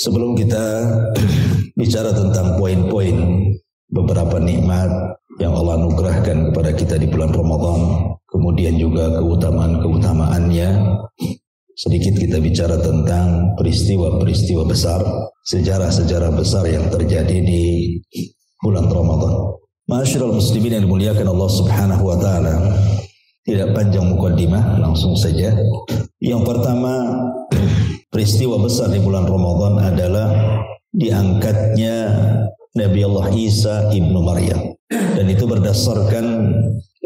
Sebelum kita bicara tentang poin-poin beberapa nikmat yang Allah anugerahkan kepada kita di bulan Ramadan, kemudian juga keutamaan-keutamaannya, sedikit kita bicara tentang peristiwa-peristiwa besar, sejarah-sejarah besar yang terjadi di bulan Ramadan. Ma'asyiral muslimin yang dimuliakan Allah Subhanahu wa taala, tidak panjang mukaddimah, langsung saja. Yang pertama, peristiwa besar di bulan Ramadan adalah diangkatnya Nabi Allah Isa ibnu Maryam, dan itu berdasarkan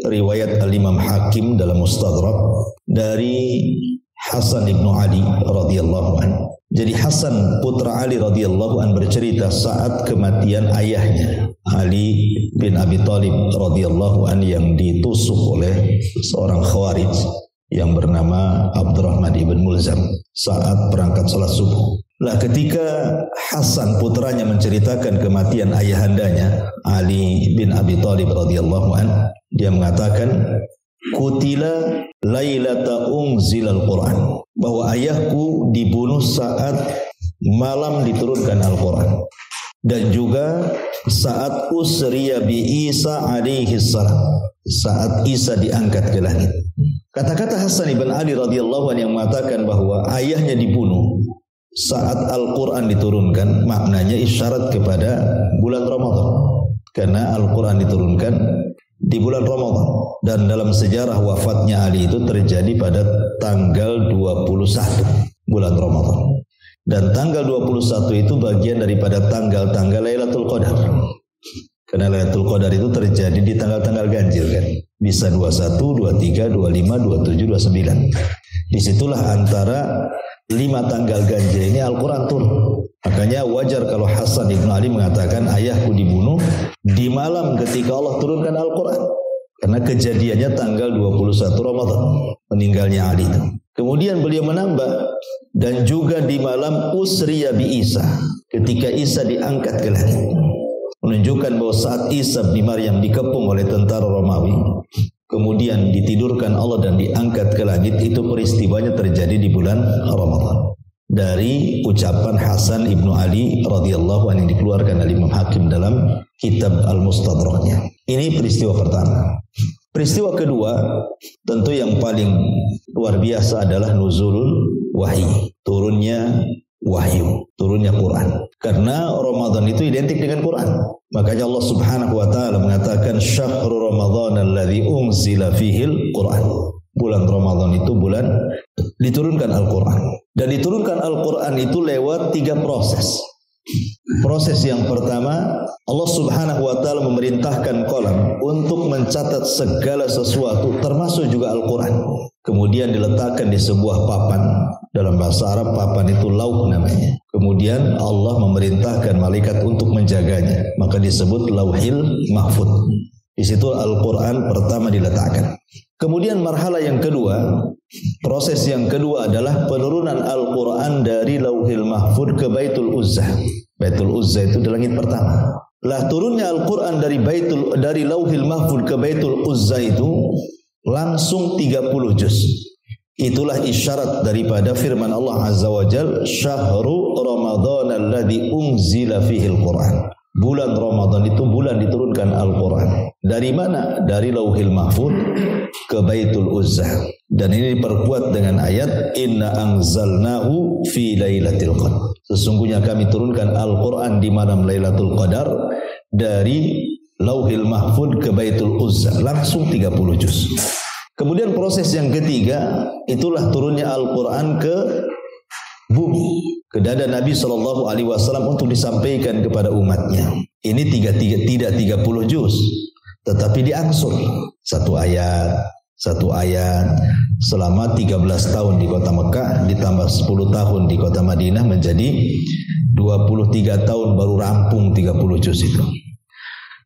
riwayat Al-Imam Hakim dalam Mustadrak dari Hasan ibnu Ali radhiyallahu anhu. Jadi Hasan putra Ali radhiyallahu anhu bercerita saat kematian ayahnya Ali bin Abi Thalib radhiyallahu anhu yang ditusuk oleh seorang khawarij yang bernama Abdurrahman ibn Mulzam saat berangkat salat subuh. Lah ketika Hasan putranya menceritakan kematian ayahandanya Ali bin Abi Thalib radhiyallahu anhu, dia mengatakan, "Qutila lailata unzilal Quran," bahwa ayahku dibunuh saat malam diturunkan Al-Quran, dan juga saat usriya bi Isa alaihi salam, saat Isa diangkat ke langit. Kata-kata Hasan ibn Ali radhiyallahu anhu yang mengatakan bahwa ayahnya dibunuh saat Al-Quran diturunkan, maknanya isyarat kepada bulan Ramadan, karena Al-Quran diturunkan di bulan Ramadan, dan dalam sejarah wafatnya Ali itu terjadi pada tanggal 21 bulan Ramadan, dan tanggal 21 itu bagian daripada tanggal-tanggal Lailatul Qadar, karena Lailatul Qadar itu terjadi di tanggal-tanggal ganjil kan, bisa 21, 23, 25, 27, 29. Disitulah antara 5 tanggal ganjil ini Al-Quran turun. Makanya wajar kalau Hasan ibn Ali mengatakan ayahku dibunuh di malam ketika Allah turunkan Al-Quran, karena kejadiannya tanggal 21 Ramadan meninggalnya Ali itu. Kemudian beliau menambah, dan juga di malam usriya bi Isa, ketika Isa diangkat ke langit, menunjukkan bahwa saat Isa bin Maryam dikepung oleh tentara Romawi, kemudian ditidurkan Allah dan diangkat ke langit, itu peristiwanya terjadi di bulan Ramadan. Dari ucapan Hasan ibnu Ali radhiyallahu anhu yang dikeluarkan oleh Imam Hakim dalam kitab Al-Mustadraknya. Ini peristiwa pertama. Peristiwa kedua, tentu yang paling luar biasa adalah nuzulul wahyu, turunnya wahyu, turunnya Quran. Karena Ramadan itu identik dengan Quran. Makanya Allah Subhanahu wa taala mengatakan syahrul Ramadan alladzi unzila fihil Quran. Bulan Ramadan itu bulan diturunkan Al-Quran. Dan diturunkan Al-Quran itu lewat 3 proses. Proses yang pertama, Allah Subhanahu wa taala memerintahkan qalam untuk mencatat segala sesuatu, termasuk juga Al-Quran. Kemudian diletakkan di sebuah papan. Dalam bahasa Arab papan itu lauh namanya. Kemudian Allah memerintahkan malaikat untuk menjaganya, maka disebut Lauhil Mahfuz. Di situ Al-Quran pertama diletakkan. Kemudian marhala yang kedua, proses yang kedua adalah penurunan Al-Quran dari Lauhil Mahfuz ke Baitul Uzzah. Baitul Uzzah itu di langit pertama. Lah turunnya Al-Quran dari Lauhil Mahfuz ke Baitul Uzzah itu langsung 30 juz. Itulah isyarat daripada firman Allah Azza wa Jalla, syahru Ramadan alladzi unzila fihil Quran. Bulan Ramadan itu bulan diturunkan Al-Quran. Dari mana? Dari Lauhil Mahfuz ke Baitul Uzzah. Dan ini diperkuat dengan ayat Inna anzalnahu fi lailatul qadar. Sesungguhnya kami turunkan Al-Quran di malam Lailatul Qadar, dari Lauhil Mahfuz ke Baitul Uzzah, langsung 30 juz. Kemudian proses yang ketiga, itulah turunnya Al-Quran ke bumi, ke dada Nabi SAW untuk disampaikan kepada umatnya. Ini tidak 30 juz, tetapi diangsur satu ayat selama 13 tahun di kota Mekah, ditambah 10 tahun di kota Madinah, menjadi 23 tahun baru rampung 30 juz itu.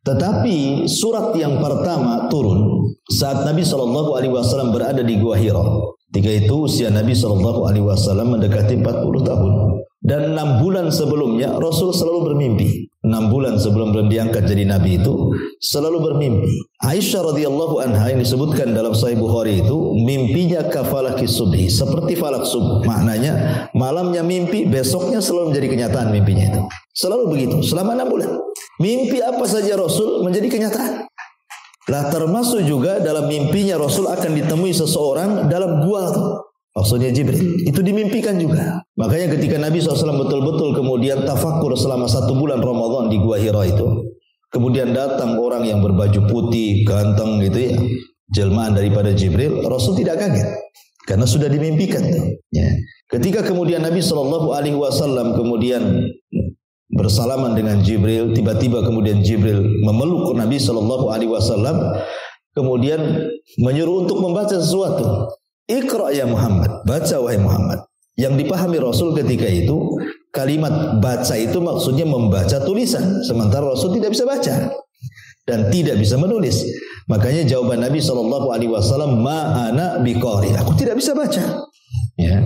Tetapi surat yang pertama turun saat Nabi SAW berada di Gua Hira. Ketika itu usia Nabi SAW mendekati 40 tahun. Dan 6 bulan sebelumnya Rasul selalu bermimpi. 6 6 bulan sebelum diangkat jadi nabi itu selalu bermimpi. Aisyah radhiyallahu anha yang disebutkan dalam Sahih Bukhari itu mimpinya kafalaki subhi, seperti falak subuh. Maknanya malamnya mimpi, besoknya selalu menjadi kenyataan mimpinya itu. Selalu begitu selama 6 bulan. Mimpi apa saja Rasul menjadi kenyataan. Lah termasuk juga dalam mimpinya Rasul akan ditemui seseorang dalam gua itu. Maksudnya Jibril, itu dimimpikan juga. Makanya ketika Nabi SAW betul-betul kemudian tafakur selama 1 bulan Ramadan di Gua Hira itu, kemudian datang orang yang berbaju putih, ganteng gitu ya, jelmaan daripada Jibril, Rasul tidak kaget karena sudah dimimpikan. Ya. Ketika kemudian Nabi SAW kemudian bersalaman dengan Jibril, tiba-tiba kemudian Jibril memeluk Nabi SAW, kemudian menyuruh untuk membaca sesuatu. Iqra ya Muhammad, baca wahai Muhammad. Yang dipahami Rasul ketika itu, kalimat baca itu maksudnya membaca tulisan, sementara Rasul tidak bisa baca dan tidak bisa menulis. Makanya jawaban Nabi SAW, ma ana biqari, aku tidak bisa baca. Ya.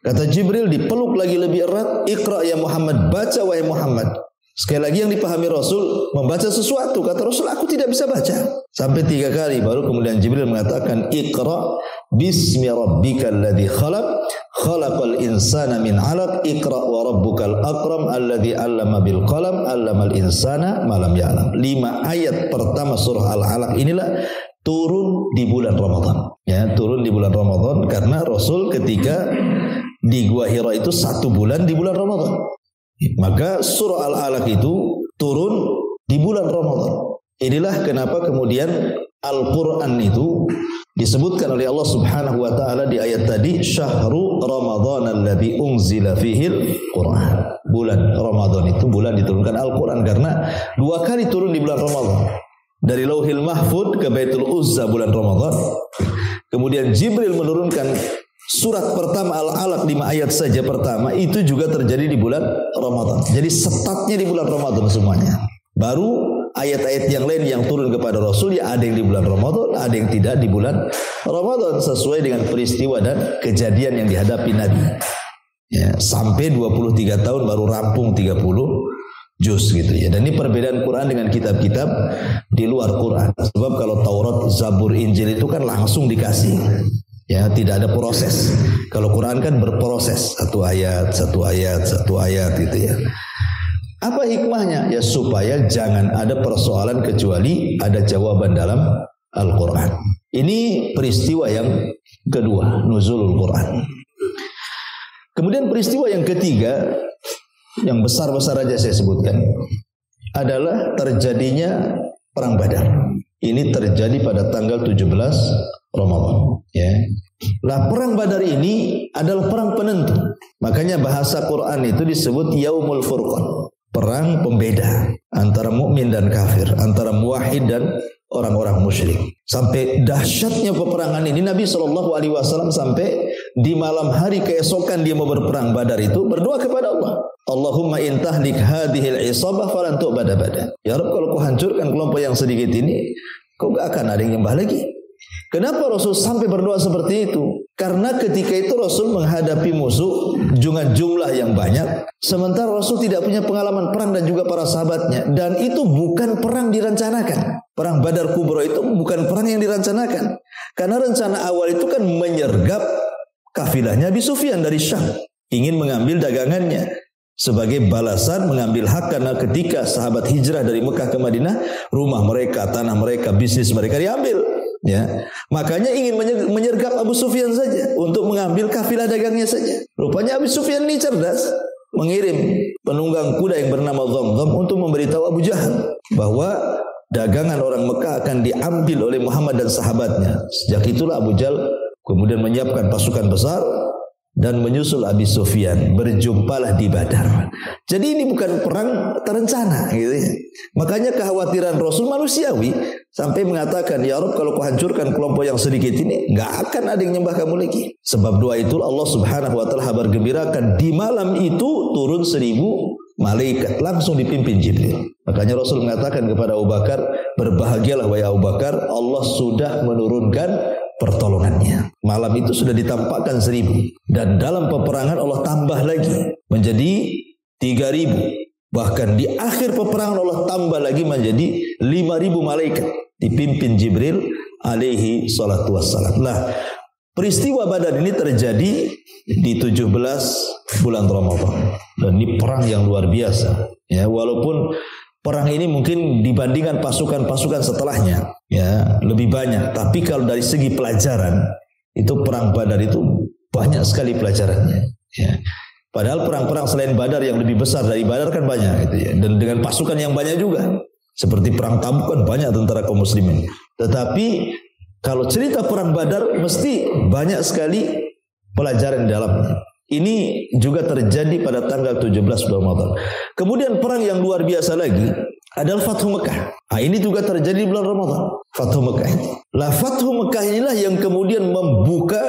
Kata Jibril dipeluk lagi lebih erat, Iqra ya Muhammad, baca wahai Muhammad. Sekali lagi yang dipahami Rasul membaca sesuatu. Kata Rasul, aku tidak bisa baca. Sampai 3 kali baru kemudian Jibril mengatakan, Iqra bismi rabbikal ladzi khalaq, khalaqal insana min 'alaq, Iqra wa rabbukal akram alladzi 'allama bil qalam, 'allamal insana ma lam ya'lam. 5 ayat pertama surah Al-Alaq inilah turun di bulan Ramadan. Ya, turun di bulan Ramadan karena Rasul ketika di Gua Hira itu 1 bulan di bulan Ramadan. Maka surah Al-Alaq itu turun di bulan Ramadan. Inilah kenapa kemudian Al-Quran itu disebutkan oleh Allah Subhanahu wa ta'ala di ayat tadi, Syahru Ramadan alladzi unzila fihil Quran. Bulan Ramadan itu bulan diturunkan Al-Quran karena 2 kali turun di bulan Ramadan. Dari Lauhil Mahfud ke Baitul Uzza bulan Ramadan. Kemudian Jibril menurunkan surat pertama Al-Alaq 5 ayat saja pertama itu juga terjadi di bulan Ramadan. Jadi setatnya di bulan Ramadan semuanya. Baru ayat-ayat yang lain yang turun kepada Rasul ya ada yang di bulan Ramadan, ada yang tidak di bulan Ramadan sesuai dengan peristiwa dan kejadian yang dihadapi Nabi. Ya, sampai 23 tahun baru rampung 30 juz gitu ya. Dan ini perbedaan Quran dengan kitab-kitab di luar Quran. Sebab kalau Taurat, Zabur, Injil itu kan langsung dikasih. Ya, tidak ada proses. Kalau Quran kan berproses, satu ayat gitu ya. Apa hikmahnya? Ya supaya jangan ada persoalan kecuali ada jawaban dalam Al-Quran. Ini peristiwa yang kedua, nuzulul Quran. Kemudian peristiwa yang ketiga, yang besar-besar aja saya sebutkan, adalah terjadinya Perang Badar. Ini terjadi pada tanggal 17 Ramadan, ya. Lah perang Badar ini adalah perang penentu. Makanya bahasa Quran itu disebut Yaumul Furqan, perang pembeda antara mukmin dan kafir, antara muwahhid dan orang-orang musyrik. Sampai dahsyatnya peperangan ini Nabi SAW sampai di malam hari keesokan dia mau berperang Badar itu berdoa kepada Allah. Allahumma intahlik hadhil isabah falan tu'bada bada. Ya Rabb, kalau kau hancurkan kelompok yang sedikit ini, kau gak akan ada yang nyembah lagi. Kenapa Rasul sampai berdoa seperti itu? Karena ketika itu Rasul menghadapi musuh dengan jumlah yang banyak, sementara Rasul tidak punya pengalaman perang dan juga para sahabatnya. Dan itu bukan perang direncanakan. Perang Badar Kubra itu bukan perang yang direncanakan. Karena rencana awal itu kan menyergap kafilahnya Abi Sufyan dari Syam, ingin mengambil dagangannya. Sebagai balasan mengambil hak karena ketika sahabat hijrah dari Mekah ke Madinah, rumah mereka, tanah mereka, bisnis mereka diambil. Ya, makanya ingin menyergap Abu Sufyan saja untuk mengambil kafilah dagangnya saja. Rupanya Abu Sufyan ini cerdas, mengirim penunggang kuda yang bernama Dhamdham untuk memberitahu Abu Jahal bahwa dagangan orang Mekah akan diambil oleh Muhammad dan sahabatnya. Sejak itulah Abu Jahal kemudian menyiapkan pasukan besar dan menyusul Abi Sufyan. Berjumpalah di Badar. Jadi ini bukan perang terencana gitu ya. Makanya kekhawatiran Rasul manusiawi sampai mengatakan, ya Rabb, kalau kau hancurkan kelompok yang sedikit ini, nggak akan ada yang nyembah kamu lagi. Sebab doa itu Allah Subhanahu wa taala kabar gembirakan di malam itu turun 1000 malaikat langsung dipimpin Jibril. Makanya Rasul mengatakan kepada Abu Bakar, berbahagialah wahai Abu Bakar, Allah sudah menurunkan pertolongannya. Malam itu sudah ditampakkan 1000 dan dalam peperangan Allah tambah lagi menjadi 3000. Bahkan di akhir peperangan Allah tambah lagi menjadi 5.000 malaikat dipimpin Jibril alaihi salatu wassalam. Nah, peristiwa Badar ini terjadi di 17 bulan Ramadan. Dan ini perang yang luar biasa. Ya, walaupun perang ini mungkin dibandingkan pasukan-pasukan setelahnya ya lebih banyak, tapi kalau dari segi pelajaran itu perang Badar itu banyak sekali pelajarannya. Ya. Padahal perang-perang selain Badar yang lebih besar dari Badar kan banyak gitu ya. Dan dengan pasukan yang banyak juga. Seperti perang Tabuk kan banyak tentara kaum muslimin. Tetapi kalau cerita perang Badar mesti banyak sekali pelajaran di dalamnya. Ini juga terjadi pada tanggal 17 Ramadan. Kemudian perang yang luar biasa lagi adalah Fathu Mekah. Nah, ini juga terjadi di bulan Ramadan. Fathu Mekah. Lah Fathu Mekah inilah yang kemudian membuka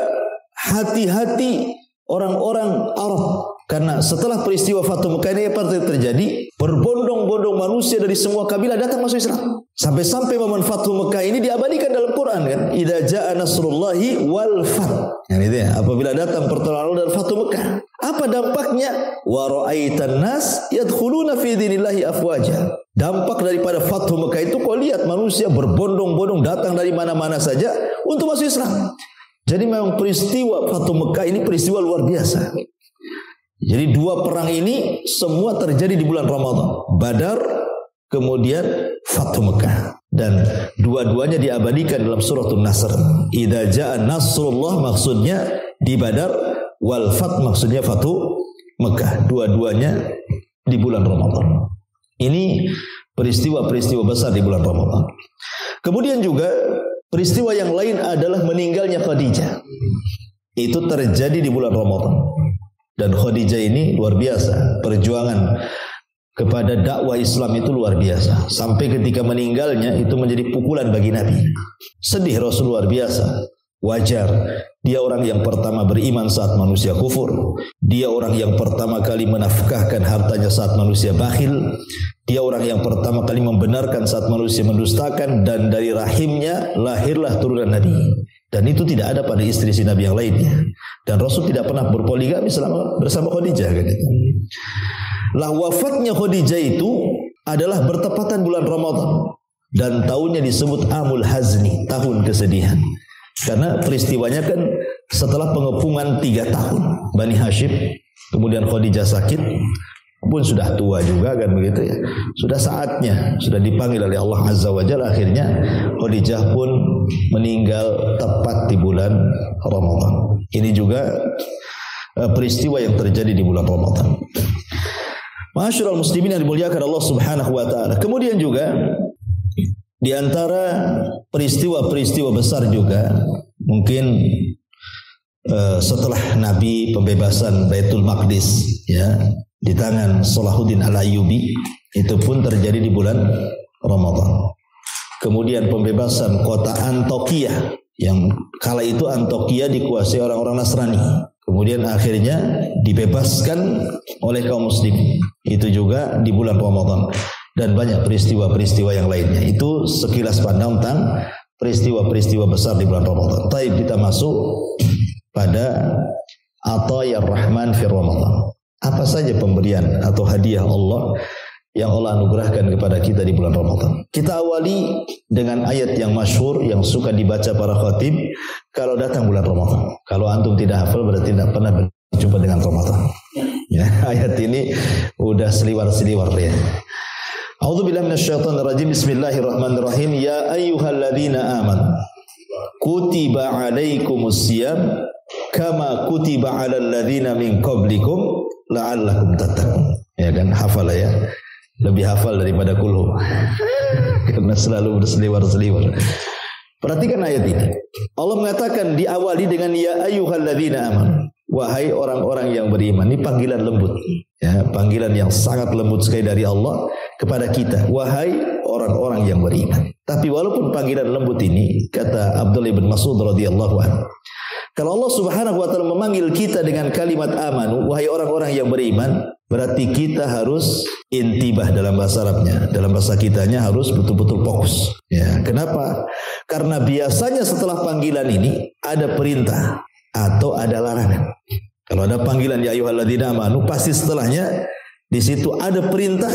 hati-hati orang-orang Arab. Karena setelah peristiwa Fathu Mekah ini apa terjadi? Berbondong-bondong manusia dari semua kabilah datang masuk Islam. Sampai-sampai momen Fathu Mekah ini diabadikan dalam Quran kan. Idza jaa nasrullahi wal fath. Yang itu ya, apabila datang pertolongan dan Fathu Mekah. Apa dampaknya? Wa ra'aitan nas yadkhuluna fi dinillahi afwaja. Dampak daripada Fathu Mekah itu kau lihat manusia berbondong-bondong datang dari mana-mana saja untuk masuk Islam. Jadi memang peristiwa Fathu Mekah ini peristiwa luar biasa. Jadi dua perang ini semua terjadi di bulan Ramadan. Badar, kemudian Fathu Mekah. Dan dua-duanya diabadikan dalam suratul Nasr. Idza jaa nasrullah maksudnya di Badar, wal fath maksudnya Fathu Mekah. Dua-duanya di bulan Ramadan. Ini peristiwa-peristiwa besar di bulan Ramadan. Kemudian juga peristiwa yang lain adalah meninggalnya Khadijah. Itu terjadi di bulan Ramadan. Dan Khadijah ini luar biasa. Perjuangan kepada dakwah Islam itu luar biasa. Sampai ketika meninggalnya itu menjadi pukulan bagi Nabi. Sedih Rasul luar biasa. Wajar. Dia orang yang pertama beriman saat manusia kufur. Dia orang yang pertama kali menafkahkan hartanya saat manusia bakhil. Dia orang yang pertama kali membenarkan saat manusia mendustakan. Dan dari rahimnya lahirlah turunan Nabi. Dan itu tidak ada pada istri-istri Nabi yang lainnya. Dan Rasul tidak pernah berpoligami selama bersama Khadijah kan itu. Lah wafatnya Khadijah itu adalah bertepatan bulan Ramadan. Dan tahunnya disebut Amul Hazni, tahun kesedihan. Karena peristiwanya kan setelah pengepungan 3 tahun Bani Hashim, kemudian Khadijah sakit, pun sudah tua juga kan begitu ya. Sudah saatnya, sudah dipanggil oleh Allah Azza wa Jalla, akhirnya Khadijah pun meninggal tepat di bulan Ramadan. Ini juga peristiwa yang terjadi di bulan Ramadan. Ma'asyiral muslimin yang dimuliakan Allah Subhanahu wa taala. Kemudian juga di antara peristiwa-peristiwa besar juga mungkin setelah Nabi pembebasan Baitul Maqdis ya di tangan Salahuddin Al-Ayyubi, itu pun terjadi di bulan Ramadan. Kemudian pembebasan kota Antokia, yang kala itu Antokia dikuasai orang-orang Nasrani. Kemudian akhirnya dibebaskan oleh kaum muslimin. Itu juga di bulan Ramadan. Dan banyak peristiwa-peristiwa yang lainnya. Itu sekilas pandang tentang peristiwa-peristiwa besar di bulan Ramadan. Taib, kita masuk pada Atayar Rahman fi Ramadan. Apa saja pemberian atau hadiah Allah yang Allah anugerahkan kepada kita di bulan Ramadan. Kita awali dengan ayat yang masyhur yang suka dibaca para khatib kalau datang bulan Ramadan. Kalau antum tidak hafal berarti tidak pernah berjumpa dengan Ramadan. Ya, ayat ini udah seliwar-seliwar ya. A'udzubillahi minasyaitonirrajim. Bismillahirrahmanirrahim. Ya ayyuhalladzina amanu kutiba 'alaikumusiyam kama kutiba 'alal ladzina min qablikum la'allakum tattaqun. Ya kan, hafal ya. Lebih hafal daripada kulhu. Karena selalu berseliwar-seliwar. Perhatikan ayat ini. Allah mengatakan diawali dengan ya ayyuhalladzina amanu. Wahai orang-orang yang beriman. Ini panggilan lembut. Ya, panggilan yang sangat lembut sekali dari Allah kepada kita. Wahai orang-orang yang beriman. Tapi walaupun panggilan lembut ini, kata Abdullah bin Mas'ud radhiyallahu anhu, kalau Allah Subhanahu wa taala memanggil kita dengan kalimat amanu, wahai orang-orang yang beriman, berarti kita harus intibah dalam bahasa Arabnya. Dalam bahasa kitanya harus betul-betul fokus. Ya, kenapa? Karena biasanya setelah panggilan ini ada perintah atau ada larangan. Kalau ada panggilan ya ayyuhalladzina amanu, pasti setelahnya Di situ ada perintah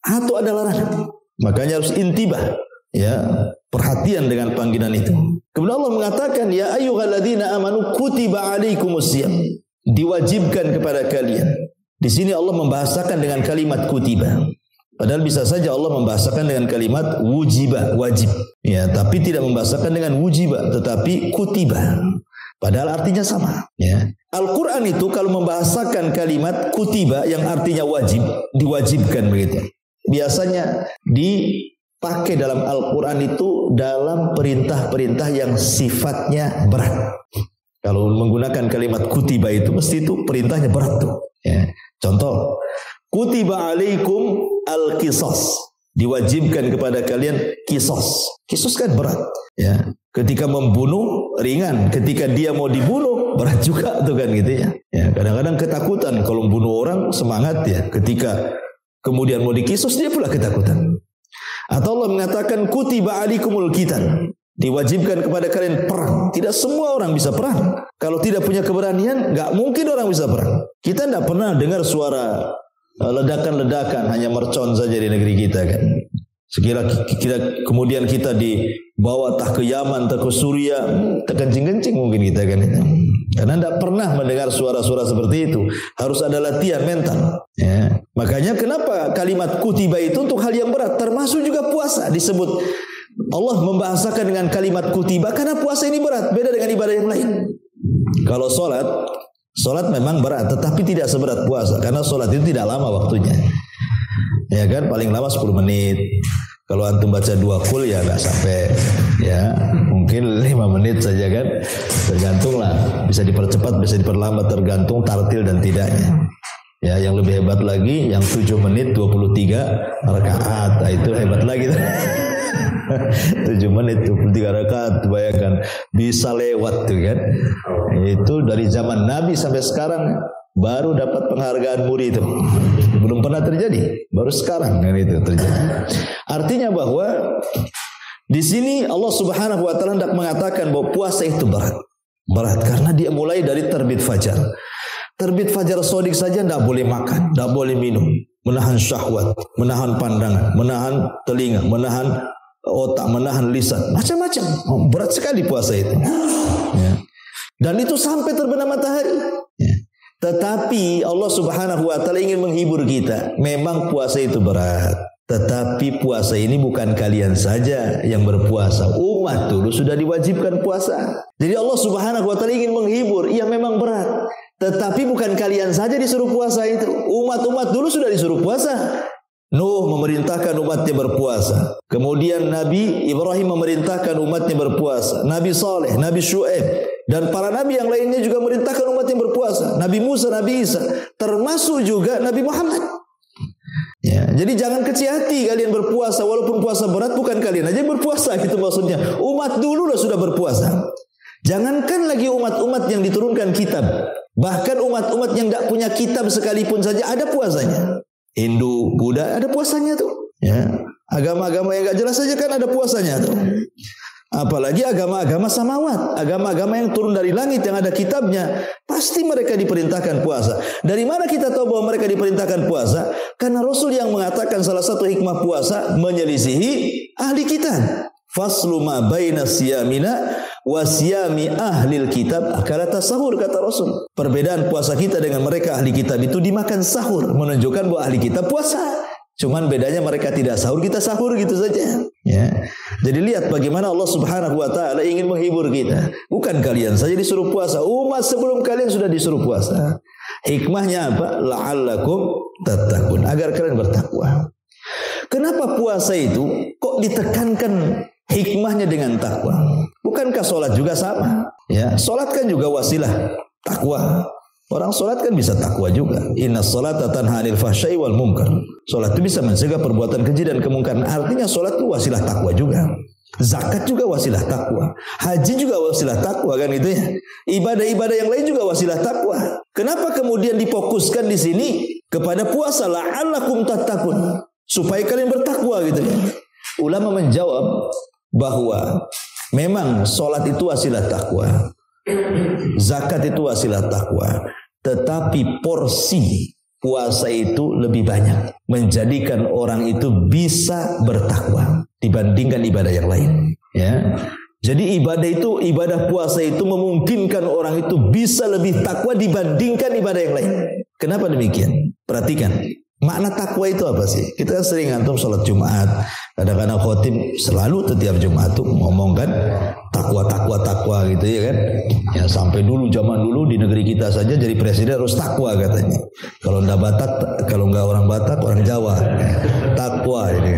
atau ada larangan. Makanya harus intibah, ya, perhatian dengan panggilan itu. Kemudian Allah mengatakan, ya ayyuhalladzina amanu kutiba alaikumusiyam, diwajibkan kepada kalian. Di sini Allah membahasakan dengan kalimat kutiba. Padahal bisa saja Allah membahasakan dengan kalimat wujiba, wajib. Ya, tapi tidak membahasakan dengan wujiba, tetapi kutiba. Padahal artinya sama. Ya. Al-Quran itu kalau membahasakan kalimat kutiba yang artinya wajib, diwajibkan begitu. Biasanya dipakai dalam Al-Quran itu dalam perintah-perintah yang sifatnya berat. Kalau menggunakan kalimat kutiba itu mesti itu perintahnya berat tuh. Ya. Contoh, kutiba alaikum al-qisas, diwajibkan kepada kalian kisos. Kisos kan berat. Ya. Ketika membunuh ringan, ketika dia mau dibunuh berat juga tuh kan gitu ya. Ya, kadang-kadang ketakutan kalau membunuh orang semangat ya, ketika kemudian mau dikisos dia pula ketakutan. Atau Allah mengatakan kutiba alaikumul qital, diwajibkan kepada kalian perang. Tidak semua orang bisa perang. Kalau tidak punya keberanian, nggak mungkin orang bisa perang. Kita tidak pernah dengar suara ledakan-ledakan, hanya mercon saja di negeri kita kan. Sekira kemudian kita dibawa entah ke Yaman, entah ke Suriah, terkencing-kencing mungkin kita kan itu. Karena tidak pernah mendengar suara-suara seperti itu. Harus ada latihan mental. Ya. Makanya kenapa kalimat kutiba itu untuk hal yang berat, termasuk juga puasa disebut. Allah membahasakan dengan kalimat kutiba karena puasa ini berat, beda dengan ibadah yang lain. Kalau solat memang berat, tetapi tidak seberat puasa karena solat itu tidak lama waktunya. Ya kan, paling lama 10 menit. Kalau antum baca 2 qul ya nggak sampai, ya mungkin 5 menit saja kan. Tergantung lah, bisa dipercepat, bisa diperlambat, tergantung tartil dan tidaknya. Ya, yang lebih hebat lagi, yang 7 menit 23 rakaat, nah, itu hebat lagi. 7 menit 23 rakaat, bayangkan bisa lewat tuh kan. Itu dari zaman Nabi sampai sekarang baru dapat penghargaan muri itu. Belum pernah terjadi, baru sekarang kan itu terjadi. Artinya bahwa di sini Allah Subhanahu wa taala hendak mengatakan bahwa puasa itu berat. Berat karena dia mulai dari terbit fajar. Terbit fajar shadiq saja tidak boleh makan, tidak boleh minum, menahan syahwat, menahan pandangan, menahan telinga, menahan otak, menahan lisan, macam-macam. Berat sekali puasa itu. Ya. Dan itu sampai terbenam matahari. Ya. Tetapi Allah Subhanahu wa taala ingin menghibur kita. Memang puasa itu berat, tetapi puasa ini bukan kalian saja yang berpuasa. Umat dulu sudah diwajibkan puasa. Jadi Allah Subhanahu wa taala ingin menghibur. Iya memang berat, tetapi bukan kalian saja disuruh puasa itu. Umat-umat dulu sudah disuruh puasa. Nuh memerintahkan umatnya berpuasa. Kemudian Nabi Ibrahim memerintahkan umatnya berpuasa. Nabi Saleh, Nabi Syuaib, dan para nabi yang lainnya juga memerintahkan umatnya berpuasa. Nabi Musa, Nabi Isa, termasuk juga Nabi Muhammad. Ya, jadi jangan kecil hati kalian berpuasa, walaupun puasa berat bukan kalian aja berpuasa gitu maksudnya. Umat dulu sudah berpuasa. Jangankan lagi umat-umat yang diturunkan kitab, bahkan umat-umat yang tidak punya kitab sekalipun saja ada puasanya. Hindu, Buddha ada puasanya tuh. Ya, agama-agama yang gak jelas saja kan ada puasanya tuh. Apalagi agama-agama samawat, agama-agama yang turun dari langit yang ada kitabnya, pasti mereka diperintahkan puasa. Dari mana kita tahu bahwa mereka diperintahkan puasa? Karena Rasul yang mengatakan salah satu hikmah puasa menyelisihi ahli kitab. Faslu ma baina siyamina wa siyami ahlil kitab akalata sahur, kata Rasul. Perbedaan puasa kita dengan mereka ahli kitab itu dimakan sahur, menunjukkan bahwa ahli kitab puasa. Cuman bedanya mereka tidak sahur, kita sahur gitu saja. Ya. Jadi lihat bagaimana Allah Subhanahu wa taala ingin menghibur kita. Bukan kalian saja disuruh puasa, umat sebelum kalian sudah disuruh puasa. Hikmahnya apa? La'allakum tattaqun, agar kalian bertakwa. Kenapa puasa itu kok ditekankan hikmahnya dengan takwa? Bukankah sholat juga sama? Ya, sholat kan juga wasilah takwa. Orang sholat kan bisa takwa juga. Inna sholata tanha 'anil fahsya'i wal munkar. Sholat itu bisa mencegah perbuatan keji dan kemungkaran. Artinya sholat itu wasilah takwa juga. Zakat juga wasilah takwa. Haji juga wasilah takwa kan gitu ya. Ibadah-ibadah yang lain juga wasilah takwa. Kenapa kemudian difokuskan di sini kepada puasa? La'allakum tattaqun, supaya kalian bertakwa gitu ya. Ulama menjawab bahwa memang sholat itu wasilah takwa, zakat itu wasilah takwa, tetapi porsi puasa itu lebih banyak menjadikan orang itu bisa bertakwa dibandingkan ibadah yang lain. Ya, jadi ibadah puasa itu memungkinkan orang itu bisa lebih takwa dibandingkan ibadah yang lain. Kenapa demikian? Perhatikan. Makna takwa itu apa sih? Kita kan sering antum sholat Jumat, kadang-kadang khotib selalu setiap Jumat tuh ngomong kan takwa gitu ya kan? Ya sampai dulu zaman dulu di negeri kita saja jadi presiden harus takwa katanya. Kalau nggak orang Batak, orang Jawa, takwa ini.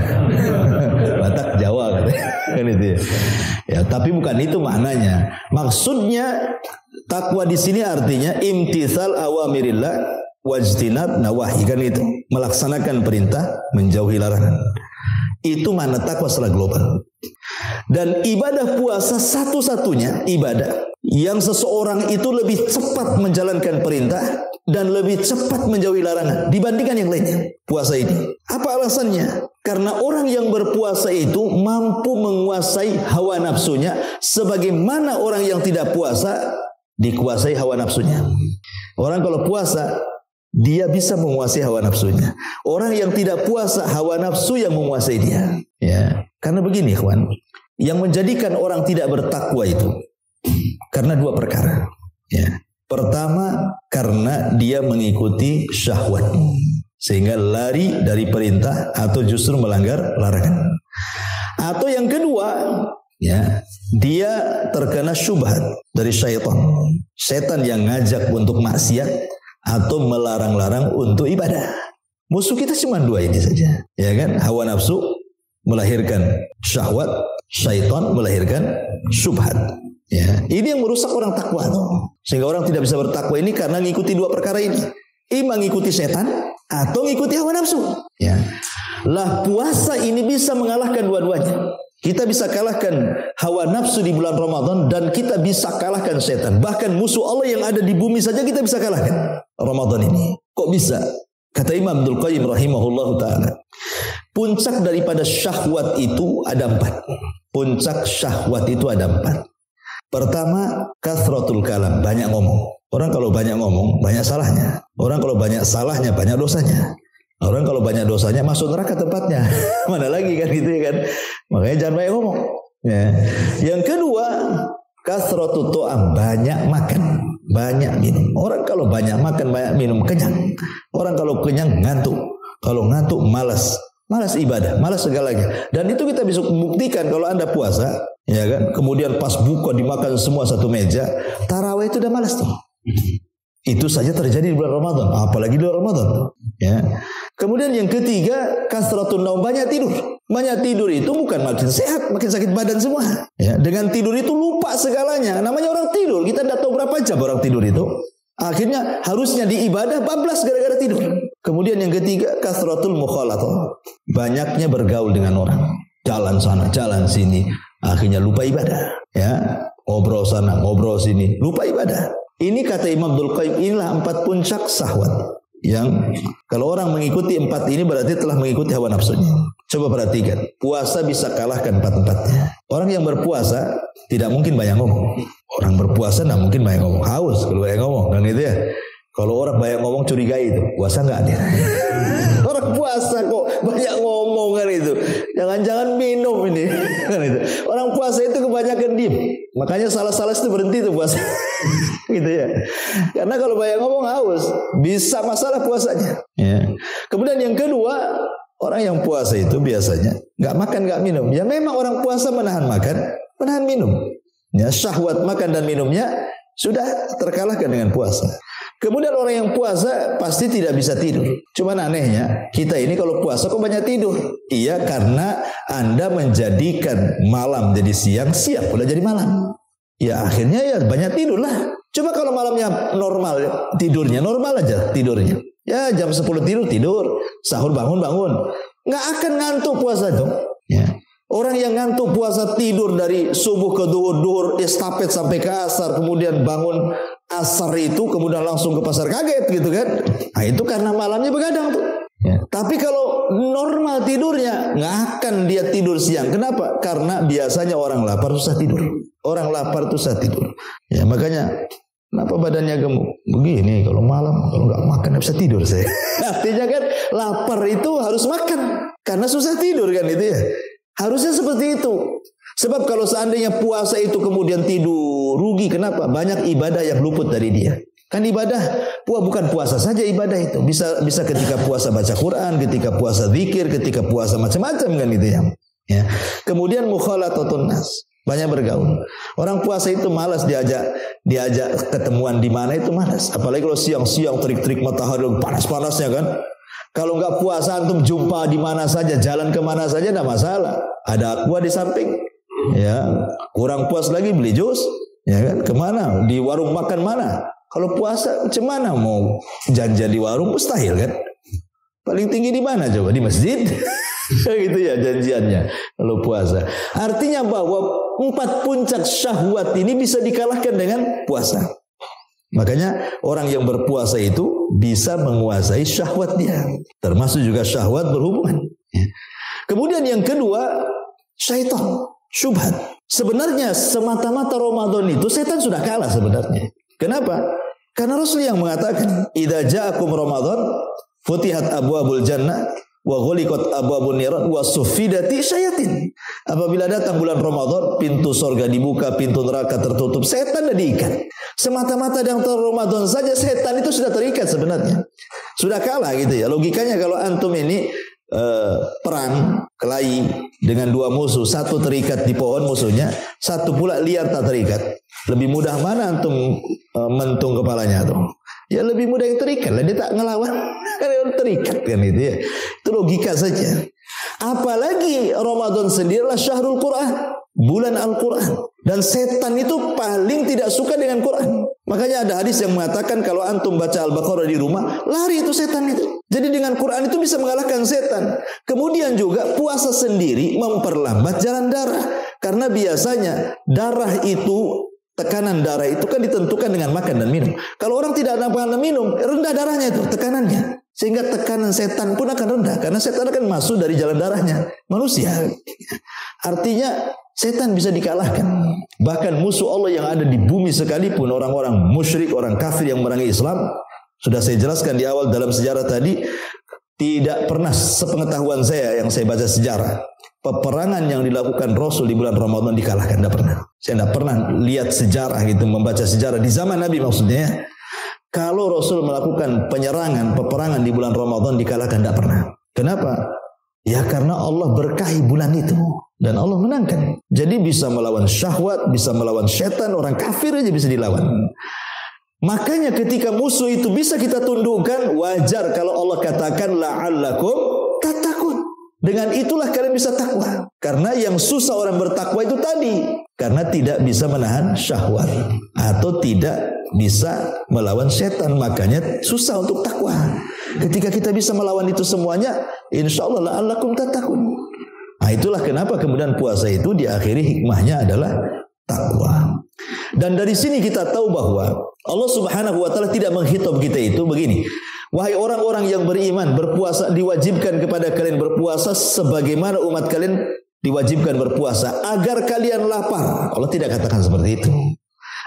Batak Jawa katanya kan itu ya. Ya tapi bukan itu maknanya. Maksudnya takwa di sini artinya imtithal awamirillah wajtinab nawahi, kan itu, melaksanakan perintah, menjauhi larangan. Itu makna takwa secara global. Dan ibadah puasa satu-satunya ibadah yang seseorang itu lebih cepat menjalankan perintah dan lebih cepat menjauhi larangan dibandingkan yang lainnya. Puasa ini. Apa alasannya? Karena orang yang berpuasa itu mampu menguasai hawa nafsunya sebagaimana orang yang tidak puasa dikuasai hawa nafsunya. Orang kalau puasa dia bisa menguasai hawa nafsunya. Orang yang tidak puasa, hawa nafsu yang menguasai dia. Ya, karena begini, ikhwan, yang menjadikan orang tidak bertakwa itu karena dua perkara. Ya, pertama karena dia mengikuti syahwat, sehingga lari dari perintah atau justru melanggar larangan. Atau yang kedua, ya, dia terkena syubhat dari syaitan. Setan yang ngajak untuk maksiat atau melarang-larang untuk ibadah. Musuh kita cuma dua ini saja, ya kan? Hawa nafsu melahirkan syahwat, syaitan melahirkan syubhat. Ya, ini yang merusak orang takwa tuh. Sehingga orang tidak bisa bertakwa ini karena mengikuti dua perkara ini. Ima mengikuti setan atau mengikuti hawa nafsu. Ya. Lah puasa ini bisa mengalahkan dua-duanya. Kita bisa kalahkan hawa nafsu di bulan Ramadan dan kita bisa kalahkan setan. Bahkan musuh Allah yang ada di bumi saja kita bisa kalahkan Ramadan ini. Kok bisa? Kata Imam Abdul Qayyim rahimahullah ta'ala. Puncak daripada syahwat itu ada 4. Puncak syahwat itu ada 4. Pertama, kathratul kalam, banyak ngomong. Orang kalau banyak ngomong, banyak salahnya. Orang kalau banyak salahnya, banyak dosanya. Orang kalau banyak dosanya masuk neraka tempatnya. Mana lagi kan gitu ya kan. Makanya jangan banyak ngomong. Ya. Yang kedua, kasratu to'am, banyak makan, banyak minum. Orang kalau banyak makan, banyak minum, kenyang. Orang kalau kenyang ngantuk. Kalau ngantuk malas. Malas ibadah, malas segalanya. Dan itu kita bisa buktikan kalau Anda puasa, ya kan. Kemudian pas buka dimakan semua satu meja, tarawih itu udah malas tuh. Itu saja terjadi di bulan Ramadan, apalagi di bulan Ramadan. Ya. Kemudian yang ketiga, kasratun naum, banyak tidur. Banyak tidur itu bukan makin sehat, makin sakit badan semua. Ya. Dengan tidur itu lupa segalanya. Namanya orang tidur, kita tidak tahu berapa jam orang tidur itu. Akhirnya harusnya di ibadah bablas gara-gara tidur. Kemudian yang ketiga, kasratul mukhalatah, banyaknya bergaul dengan orang. Jalan sana, jalan sini. Akhirnya lupa ibadah. Ya. Ngobrol sana, ngobrol sini, lupa ibadah. Ini kata Imam Abdul Qayyim, inilah 4 puncak syahwat. Yang kalau orang mengikuti 4 ini berarti telah mengikuti hawa nafsunya. Coba perhatikan, puasa bisa kalahkan 4-4-nya. Orang yang berpuasa tidak mungkin banyak ngomong. Orang berpuasa tidak mungkin banyak ngomong. Haus kalau banyak ngomong, kan itu ya. Kalau orang banyak ngomong curigai itu, puasa nggak dia? Orang puasa kok banyak ngomong kan itu. Jangan-jangan minum ini. Kan itu. Orang puasa itu kebanyakan diem. Makanya salah-salah itu berhenti tuh puasa. Gitu ya. Karena kalau banyak ngomong haus, bisa masalah puasanya. Ya. Kemudian yang kedua, orang yang puasa itu biasanya nggak makan nggak minum. Ya memang orang puasa menahan makan, menahan minum. Ya, syahwat makan dan minumnya sudah terkalahkan dengan puasa. Kemudian orang yang puasa pasti tidak bisa tidur. Cuman anehnya, kita ini kalau puasa kok banyak tidur? Iya, karena Anda menjadikan malam jadi siang, siang pula jadi malam. Ya akhirnya ya banyak tidur lah. Coba kalau malamnya normal tidurnya, normal aja tidurnya. Ya jam 10 tidur, sahur bangun. Nggak akan ngantuk puasa itu. Ya. Orang yang ngantuk puasa tidur dari subuh ke duhur estafet sampai ke asar, kemudian bangun asar itu, kemudian langsung ke pasar kaget gitu kan. Nah itu karena malamnya begadang tuh. Ya. Tapi kalau normal tidurnya, nggak akan dia tidur siang. Kenapa? Karena biasanya orang lapar susah tidur. Orang lapar susah tidur. Ya makanya Kenapa badannya gemuk? Begini, kalau malam kalau nggak makan nggak bisa tidur saya. Artinya kan lapar itu harus makan karena susah tidur kan itu ya. Harusnya seperti itu. Sebab kalau seandainya puasa itu kemudian tidur, rugi. Kenapa? Banyak ibadah yang luput dari dia. Kan ibadah, bukan puasa saja ibadah itu. Bisa ketika puasa baca Quran, ketika puasa zikir, ketika puasa macam-macam kan itu ya. Kemudian mukhalathatun nas. Banyak bergaul. Orang puasa itu malas diajak ketemuan di mana itu malas. Apalagi kalau siang-siang terik-terik matahari panas-panasnya kan. Kalau nggak puasa antum jumpa di mana saja, jalan kemana saja tidak masalah. Ada aqua di samping. Ya, kurang puas lagi beli jus. Ya kan, kemana? Di warung makan mana? Kalau puasa macam mana mau janjian di warung mustahil kan? Paling tinggi di mana coba? Di masjid. Gitu ya janjiannya kalau puasa. Artinya bahwa 4 puncak syahwat ini bisa dikalahkan dengan puasa. Makanya orang yang berpuasa itu bisa menguasai syahwat dia. Termasuk juga syahwat berhubungan. Kemudian yang kedua, syaitan, syubhat. Sebenarnya semata-mata Ramadan itu setan sudah kalah sebenarnya. Kenapa? Karena Rasul yang mengatakan, "Idza ja'akum Ramadan, futihat abwabul jannah wa ghuliqat abwabun niran wa suffidati syayatin." Apabila datang bulan Ramadan, pintu surga dibuka, pintu neraka tertutup, setan sudah diikat. Semata-mata dalam Ramadan saja setan itu sudah terikat sebenarnya. Sudah kalah gitu ya. Logikanya kalau antum ini perang kelahi dengan 2 musuh, satu terikat di pohon musuhnya, satu pula liar tak terikat. Lebih mudah mana antum mentung kepalanya tuh? Ya lebih mudah yang terikat lah, dia tak ngelawan karena terikat kan itu ya. Itu logika saja. Apalagi Ramadan sendirilah syahrul Quran, bulan Al-Quran. Dan setan itu paling tidak suka dengan Quran. Makanya ada hadis yang mengatakan kalau antum baca Al-Baqarah di rumah, lari itu setan itu. Jadi dengan Quran itu bisa mengalahkan setan. Kemudian juga puasa sendiri memperlambat jalan darah. Karena biasanya darah itu, tekanan darah itu kan ditentukan dengan makan dan minum. Kalau orang tidak makan dan minum, rendah darahnya itu, tekanannya. Sehingga tekanan setan pun akan rendah. Karena setan akan masuk dari jalan darahnya manusia. Artinya setan bisa dikalahkan. Bahkan musuh Allah yang ada di bumi sekalipun, orang-orang musyrik, orang kafir yang memerangi Islam, sudah saya jelaskan di awal dalam sejarah tadi, tidak pernah sepengetahuan saya yang saya baca sejarah, peperangan yang dilakukan Rasul di bulan Ramadan dikalahkan. Tidak pernah. Saya tidak pernah lihat sejarah gitu, membaca sejarah di zaman Nabi maksudnya ya. Kalau Rasul melakukan peperangan di bulan Ramadan dikalahkan, tidak pernah. Kenapa? Ya karena Allah berkahi bulan itu. Dan Allah menangkan. Jadi bisa melawan syahwat, bisa melawan setan, orang kafir aja bisa dilawan. Makanya ketika musuh itu bisa kita tundukkan, wajar kalau Allah katakan la'allakum tattaqun. Dengan itulah kalian bisa takwa. Karena yang susah orang bertakwa itu tadi. Karena tidak bisa menahan syahwat. Atau tidak bisa melawan setan. Makanya susah untuk takwa. Ketika kita bisa melawan itu semuanya, insya Allah la'allakum tattaqun. Nah itulah kenapa kemudian puasa itu diakhiri hikmahnya adalah takwa. Dan dari sini kita tahu bahwa Allah Subhanahu wa taala tidak menghitab kita itu begini. Wahai orang-orang yang beriman, berpuasa, diwajibkan kepada kalian berpuasa sebagaimana umat kalian diwajibkan berpuasa agar kalian lapar. Allah tidak katakan seperti itu.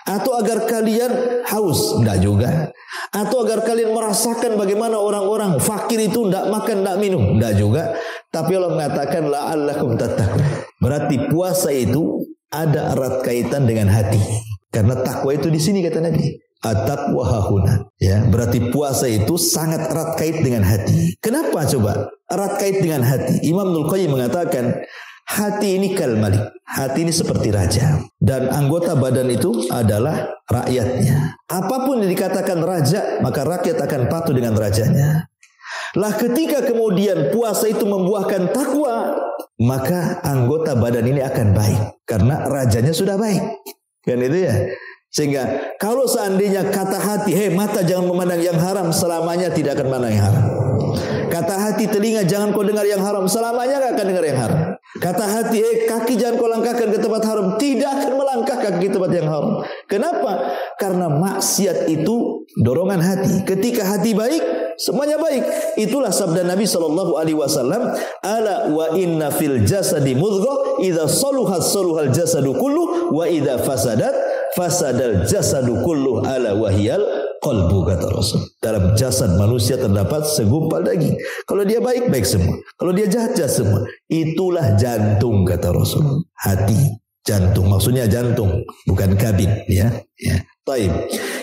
Atau agar kalian haus, enggak juga. Atau agar kalian merasakan bagaimana orang-orang fakir itu enggak makan, enggak minum, enggak juga. Tapi Allah mengatakan la'allakum tattaqun. Berarti puasa itu ada erat kaitan dengan hati. Karena takwa itu di sini kata Nabi. At-taqwa hahuna. Ya, berarti puasa itu sangat erat kait dengan hati. Kenapa coba? Erat kait dengan hati. Imam Ibnul Qayyim mengatakan hati ini kal malik. Hati ini seperti raja. Dan anggota badan itu adalah rakyatnya. Apapun yang dikatakan raja, maka rakyat akan patuh dengan rajanya. Lah ketika kemudian puasa itu membuahkan takwa, maka anggota badan ini akan baik. Karena rajanya sudah baik. Kan itu ya. Sehingga kalau seandainya kata hati, mata jangan memandang yang haram, selamanya tidak akan memandang yang haram. Kata hati, telinga jangan kau dengar yang haram, selamanya tidak akan dengar yang haram. Kata hati, kaki jangan kau langkahkan ke tempat haram, tidak akan melangkah kaki ke tempat yang haram. Kenapa? Karena maksiat itu dorongan hati. Ketika hati baik, semuanya baik. Itulah sabda Nabi SAW, ala wa inna fil jasadi mudghah idza saluhat saluhal jasadu kullu wa idza fasadat fasadal jasadu kulluh ala wahyal qalbu, kata Rasul. Dalam jasad manusia terdapat segumpal daging. Kalau dia baik, baik semua. Kalau dia jahat, jahat semua. Itulah jantung, kata Rasul. Hati, jantung. Maksudnya jantung, bukan kabin, ya. Taib.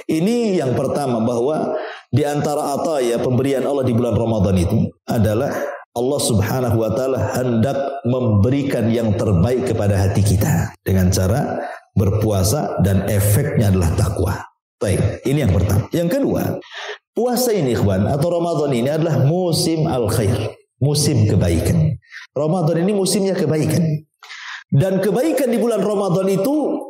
Ini yang pertama, bahwa di antara ataya pemberian Allah di bulan Ramadan itu adalah Allah Subhanahu wa taala hendak memberikan yang terbaik kepada hati kita dengan cara berpuasa, dan efeknya adalah takwa. Baik, ini yang pertama. Yang kedua, puasa ini ikhwan, atau Ramadan ini adalah musim al-khair, musim kebaikan. Ramadan ini musimnya kebaikan. Dan kebaikan di bulan Ramadan itu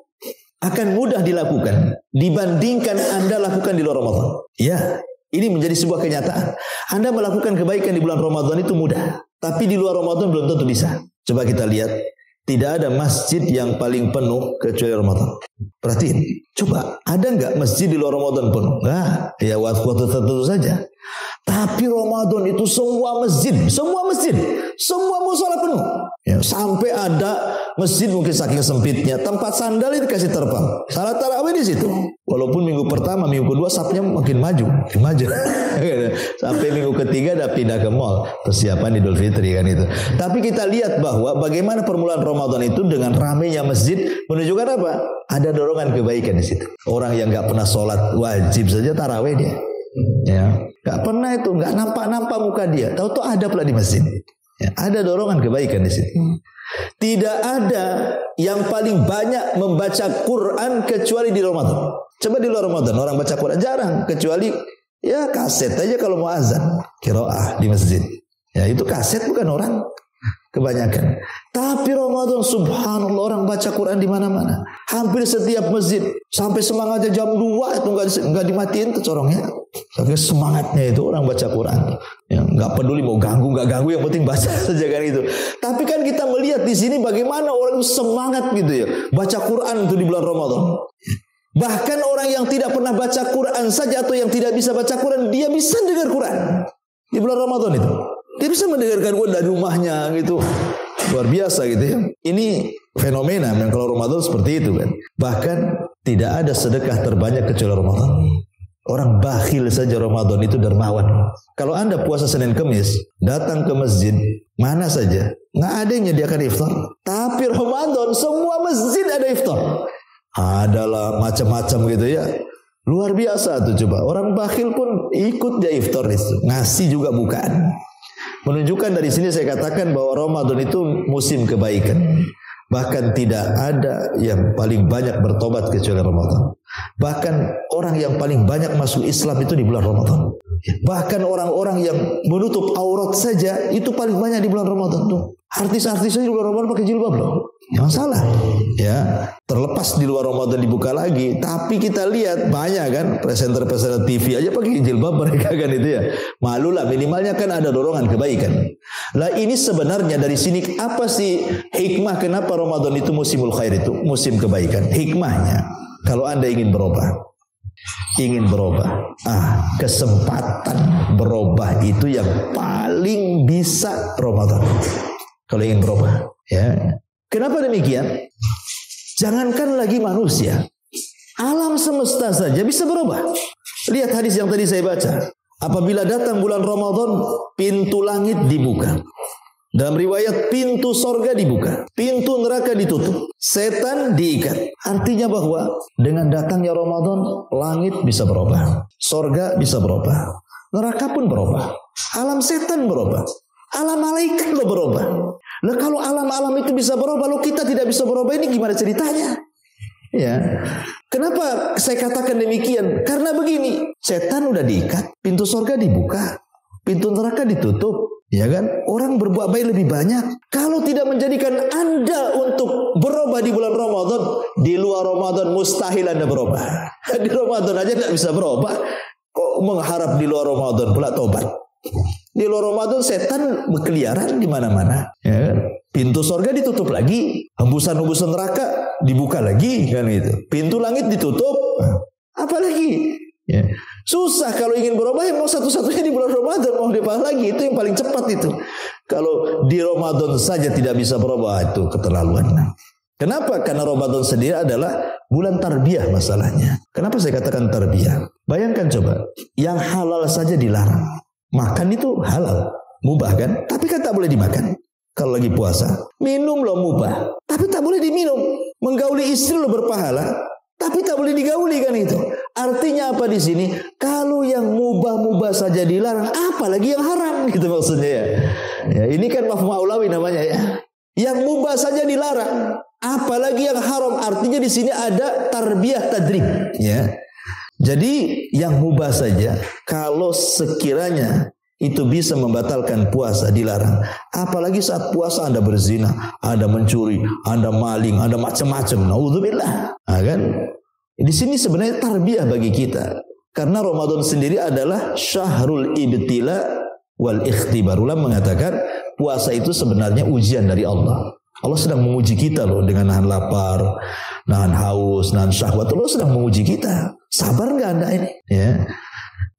akan mudah dilakukan dibandingkan Anda lakukan di luar Ramadan. Ya, ini menjadi sebuah kenyataan. Anda melakukan kebaikan di bulan Ramadan itu mudah, tapi di luar Ramadan belum tentu bisa. Coba kita lihat, tidak ada masjid yang paling penuh kecuali Ramadan. Perhatiin, coba, ada nggak masjid di luar Ramadan penuh? Nggak, ya waktu tertentu saja. Tapi Ramadan itu semua masjid, semua musola penuh. Ya, sampai ada masjid mungkin saking sempitnya, tempat sandal itu dikasih terpal. Salat tarawih di situ. Walaupun minggu pertama, minggu kedua safnya makin maju. Sampai minggu ketiga dah pindah ke mall, persiapan Idul Fitri kan itu. Tapi kita lihat bahwa bagaimana permulaan Ramadan itu dengan ramainya masjid menunjukkan apa? Ada dorongan kebaikan di situ. Orang yang nggak pernah sholat wajib saja tarawih dia. Ya, nggak pernah itu, nggak nampak muka dia. Tahu-tahu ada pula di masjid. Ya, ada dorongan kebaikan di situ. Tidak ada yang paling banyak membaca Quran kecuali di Ramadan. Coba di luar Ramadan orang baca Quran jarang, kecuali ya kaset aja kalau mau azan, qiraah di masjid. Ya itu kaset, bukan orang. Kebanyakan. Tapi Ramadan subhanallah orang baca Quran di mana-mana. Hampir setiap masjid. Sampai semangatnya jam 2 itu enggak dimatiin tuh corongnya. Tapi semangatnya itu orang baca Quran. Ya, enggak peduli mau ganggu enggak ganggu, yang penting baca saja kan itu. Tapi kan kita melihat di sini bagaimana orang semangat gitu ya. Baca Quran itu di bulan Ramadan. Bahkan orang yang tidak pernah baca Quran saja atau yang tidak bisa baca Quran, dia bisa dengar Quran di bulan Ramadan itu. Dia bisa mendengarkan Quran dari rumahnya gitu. Luar biasa gitu ya. Ini fenomena yang kalau Ramadan seperti itu kan. Bahkan tidak ada sedekah terbanyak kecuali Ramadan. Orang bakhil saja Ramadan itu dermawan. Kalau Anda puasa Senin Kemis, datang ke masjid mana saja, nggak ada yang menyediakan iftar. Tapi Ramadan semua masjid ada iftar. Adalah macam-macam gitu ya. Luar biasa tuh coba. Orang bakhil pun ikut dia iftar itu. Ngasih juga bukan. Menunjukkan dari sini saya katakan bahwa Ramadan itu musim kebaikan. Bahkan tidak ada yang paling banyak bertobat kecuali Ramadan. Bahkan orang yang paling banyak masuk Islam itu di bulan Ramadan. Bahkan orang-orang yang menutup aurat saja itu paling banyak di bulan Ramadan tuh. Artis-artis di luar Ramadan pakai jilbab loh. Yang salah. Ya, terlepas di luar Ramadan dibuka lagi, tapi kita lihat banyak kan presenter-presenter TV aja pakai jilbab mereka kan itu ya. Malulah, minimalnya kan ada dorongan kebaikan. Lah ini sebenarnya dari sini apa sih hikmah kenapa Ramadan itu musimul khair, itu musim kebaikan? Hikmahnya kalau Anda ingin berubah, kesempatan berubah itu yang paling bisa Ramadan. Kalau ingin berubah, ya. Kenapa demikian? Jangankan lagi manusia, alam semesta saja bisa berubah. Lihat hadis yang tadi saya baca. Apabila datang bulan Ramadan, pintu langit dibuka. Dalam riwayat pintu sorga dibuka, pintu neraka ditutup, setan diikat. Artinya bahwa dengan datangnya Ramadan, langit bisa berubah, sorga bisa berubah, neraka pun berubah, alam setan berubah, alam malaikat berubah. Nah kalau alam-alam itu bisa berubah, lalu kita tidak bisa berubah, ini gimana ceritanya? Ya, kenapa saya katakan demikian? Karena begini, setan udah diikat, pintu sorga dibuka, pintu neraka ditutup. Ya kan? Orang berbuat baik lebih banyak. Kalau tidak menjadikan Anda untuk berubah di bulan Ramadan, di luar Ramadan mustahil Anda berubah. Di Ramadan aja tidak bisa berubah, kok mengharap di luar Ramadan pula tobat? Di luar Ramadan setan berkeliaran di mana-mana. Ya kan? Pintu sorga ditutup lagi, hembusan-hembusan neraka dibuka lagi, kan itu. Pintu langit ditutup, apalagi? Ya. Susah kalau ingin berubah, mau satu-satunya di bulan Ramadan, mau diapa lagi, itu yang paling cepat itu. Kalau di Ramadan saja tidak bisa berubah, itu keterlaluan. Kenapa? Karena Ramadan sendiri adalah bulan tarbiyah masalahnya. Kenapa saya katakan tarbiyah? Bayangkan coba, yang halal saja dilarang. Makan itu halal, mubah kan? Tapi kan tak boleh dimakan. Kalau lagi puasa, minum loh mubah, tapi tak boleh diminum. Menggauli istri loh berpahala, tapi tak boleh digauli kan itu. Artinya apa di sini? Kalau yang mubah-mubah saja dilarang, apalagi yang haram gitu maksudnya ya. Ya ini kan mafhum aulawi namanya ya. Yang mubah saja dilarang, apalagi yang haram. Artinya di sini ada tarbiyah tadrib ya. Jadi yang mubah saja kalau sekiranya itu bisa membatalkan puasa dilarang. Apalagi saat puasa Anda berzina, Anda mencuri, Anda maling, Anda macam-macam. Naudzubillah. Nah, kan? Di sini sebenarnya tarbiyah bagi kita. Karena Ramadan sendiri adalah syahrul ibtila wal ikhtibar. Ulama mengatakan puasa itu sebenarnya ujian dari Allah. Allah sedang menguji kita loh dengan nahan lapar, nahan haus, nahan syahwat. Allah sedang menguji kita. Sabar nggak Anda ini? Ya.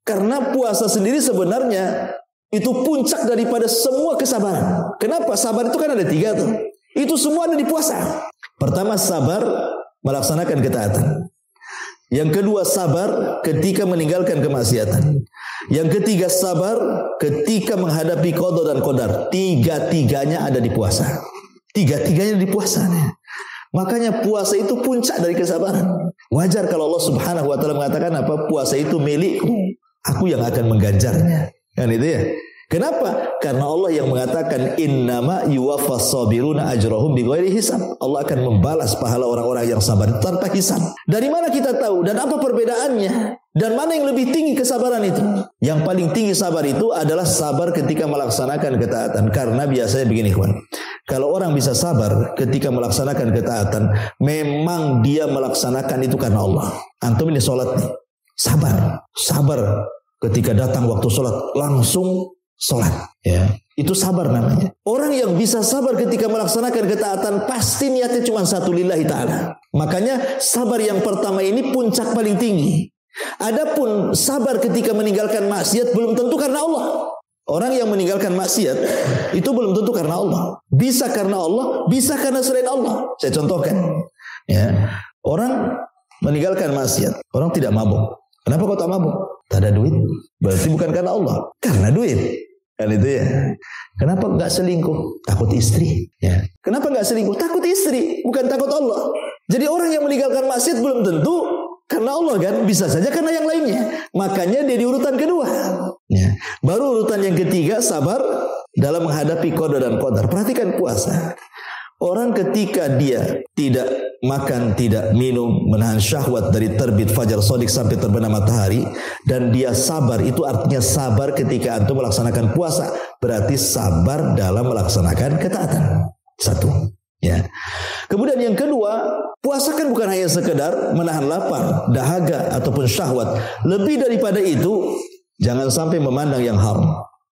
Karena puasa sendiri sebenarnya itu puncak daripada semua kesabaran. Kenapa? Sabar itu kan ada 3 tuh. Itu semua ada di puasa. Pertama sabar melaksanakan ketaatan. Yang kedua sabar ketika meninggalkan kemaksiatan. Yang ketiga sabar ketika menghadapi qada dan qadar. 3-tiganya ada di puasa. 3-tiganya di puasa. Makanya puasa itu puncak dari kesabaran. Wajar kalau Allah Subhanahu wa taala mengatakan apa? Puasa itu milikku. Aku yang akan mengganjarnya. Kan itu ya. Kenapa? Karena Allah yang mengatakan innama yuwaffas sabiruna ajrahum bighairi hisab. Allah akan membalas pahala orang-orang yang sabar tanpa hisab. Dari mana kita tahu dan apa perbedaannya? Dan mana yang lebih tinggi kesabaran itu? Yang paling tinggi sabar itu adalah sabar ketika melaksanakan ketaatan. Karena biasanya begini, kawan. Kalau orang bisa sabar ketika melaksanakan ketaatan, memang dia melaksanakan itu karena Allah. Antum ini sholat nih. Sabar ketika datang waktu sholat langsung sholat ya, itu sabar namanya. Orang yang bisa sabar ketika melaksanakan ketaatan pasti niatnya cuma satu, lillahi ta'ala. Makanya sabar yang pertama ini puncak paling tinggi. Adapun sabar ketika meninggalkan maksiat belum tentu karena Allah. Orang yang meninggalkan maksiat itu belum tentu karena Allah. Bisa karena Allah, bisa karena selain Allah. Saya contohkan ya. Orang meninggalkan maksiat, orang tidak mabuk. Kenapa kau tak mabuk? Tak ada duit. Berarti bukan karena Allah, karena duit. Kan itu ya. Kenapa enggak selingkuh? Takut istri. Ya. Kenapa enggak selingkuh? Takut istri, bukan takut Allah. Jadi orang yang meninggalkan maksiat belum tentu karena Allah kan, bisa saja karena yang lainnya. Makanya dia di urutan kedua. Ya. Baru urutan yang ketiga sabar dalam menghadapi qada dan qadar. Perhatikan puasa. Orang ketika dia tidak makan, tidak minum, menahan syahwat dari terbit fajar shadiq sampai terbenam matahari, dan dia sabar, itu artinya sabar ketika antum melaksanakan puasa. Berarti sabar dalam melaksanakan ketaatan. Satu. Ya. Kemudian yang kedua, puasa kan bukan hanya sekedar menahan lapar, dahaga ataupun syahwat. Lebih daripada itu, jangan sampai memandang yang haram.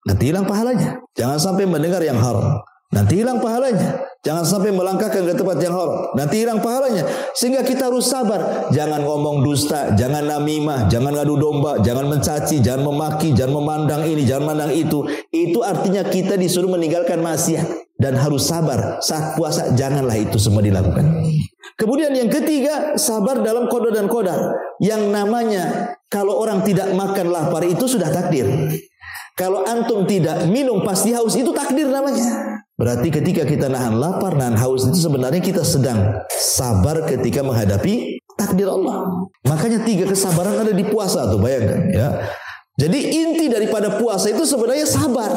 Nanti hilang pahalanya. Jangan sampai mendengar yang haram. Nanti hilang pahalanya. Jangan sampai melangkahkan ke tempat yang haram. Nanti hilang pahalanya. Sehingga kita harus sabar. Jangan ngomong dusta, jangan namimah, jangan ngadu domba, jangan mencaci, jangan memaki, jangan memandang ini, jangan memandang itu. Itu artinya kita disuruh meninggalkan maksiat. Dan harus sabar. Saat puasa janganlah itu semua dilakukan. Kemudian yang ketiga, sabar dalam qada dan qadar. Yang namanya kalau orang tidak makan lapar itu sudah takdir. Kalau antum tidak minum pasti haus, itu takdir namanya. Berarti ketika kita nahan lapar, nahan haus, itu sebenarnya kita sedang sabar ketika menghadapi takdir Allah. Makanya 3 kesabaran ada di puasa tuh, bayangkan ya. Jadi inti daripada puasa itu sebenarnya sabar.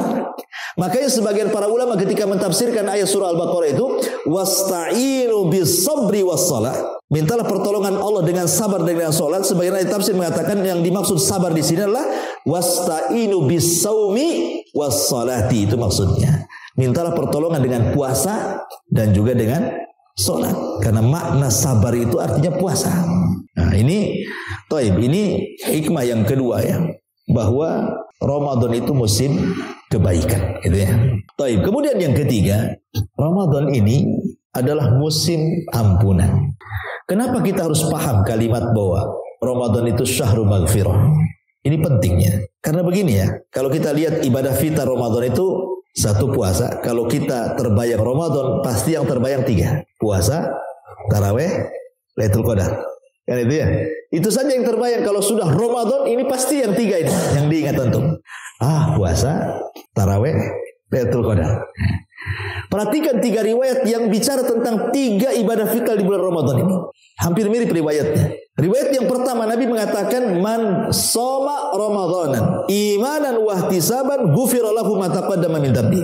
Makanya sebagian para ulama ketika mentafsirkan ayat surah Al-Baqarah itu, wasta'inu bis-sabri was-shalah. Mintalah pertolongan Allah dengan sabar dan dengan salat. Sebagian ahli tafsir mengatakan yang dimaksud sabar di sini adalah wasta'inu bis-saumi was-salati, itu maksudnya. Mintalah pertolongan dengan puasa dan juga dengan salat. Karena makna sabar itu artinya puasa. Nah, ini hikmah yang kedua ya. Bahwa Ramadan itu musim kebaikan, gitu ya. Kemudian yang ketiga, Ramadan ini adalah musim ampunan. Kenapa kita harus paham kalimat bahwa Ramadan itu syahrul maghfirah? Ini pentingnya. Karena begini ya, kalau kita lihat ibadah fitrah Ramadan itu satu puasa. Kalau kita terbayang Ramadan, pasti yang terbayang 3. Puasa, Tarawih, Lailatul Qadar. Kan itu ya. Itu saja yang terbayang kalau sudah Ramadan ini pasti yang 3 ini yang diingat antum. Puasa, tarawih, Lailatul Qadar. Perhatikan 3 riwayat yang bicara tentang 3 ibadah vital di bulan Ramadan ini. Hampir mirip riwayatnya. Riwayat yang pertama Nabi mengatakan man shoma ramadanan imanan wa ihtisaban ghufira lahu ma taqaddama min dhanbi.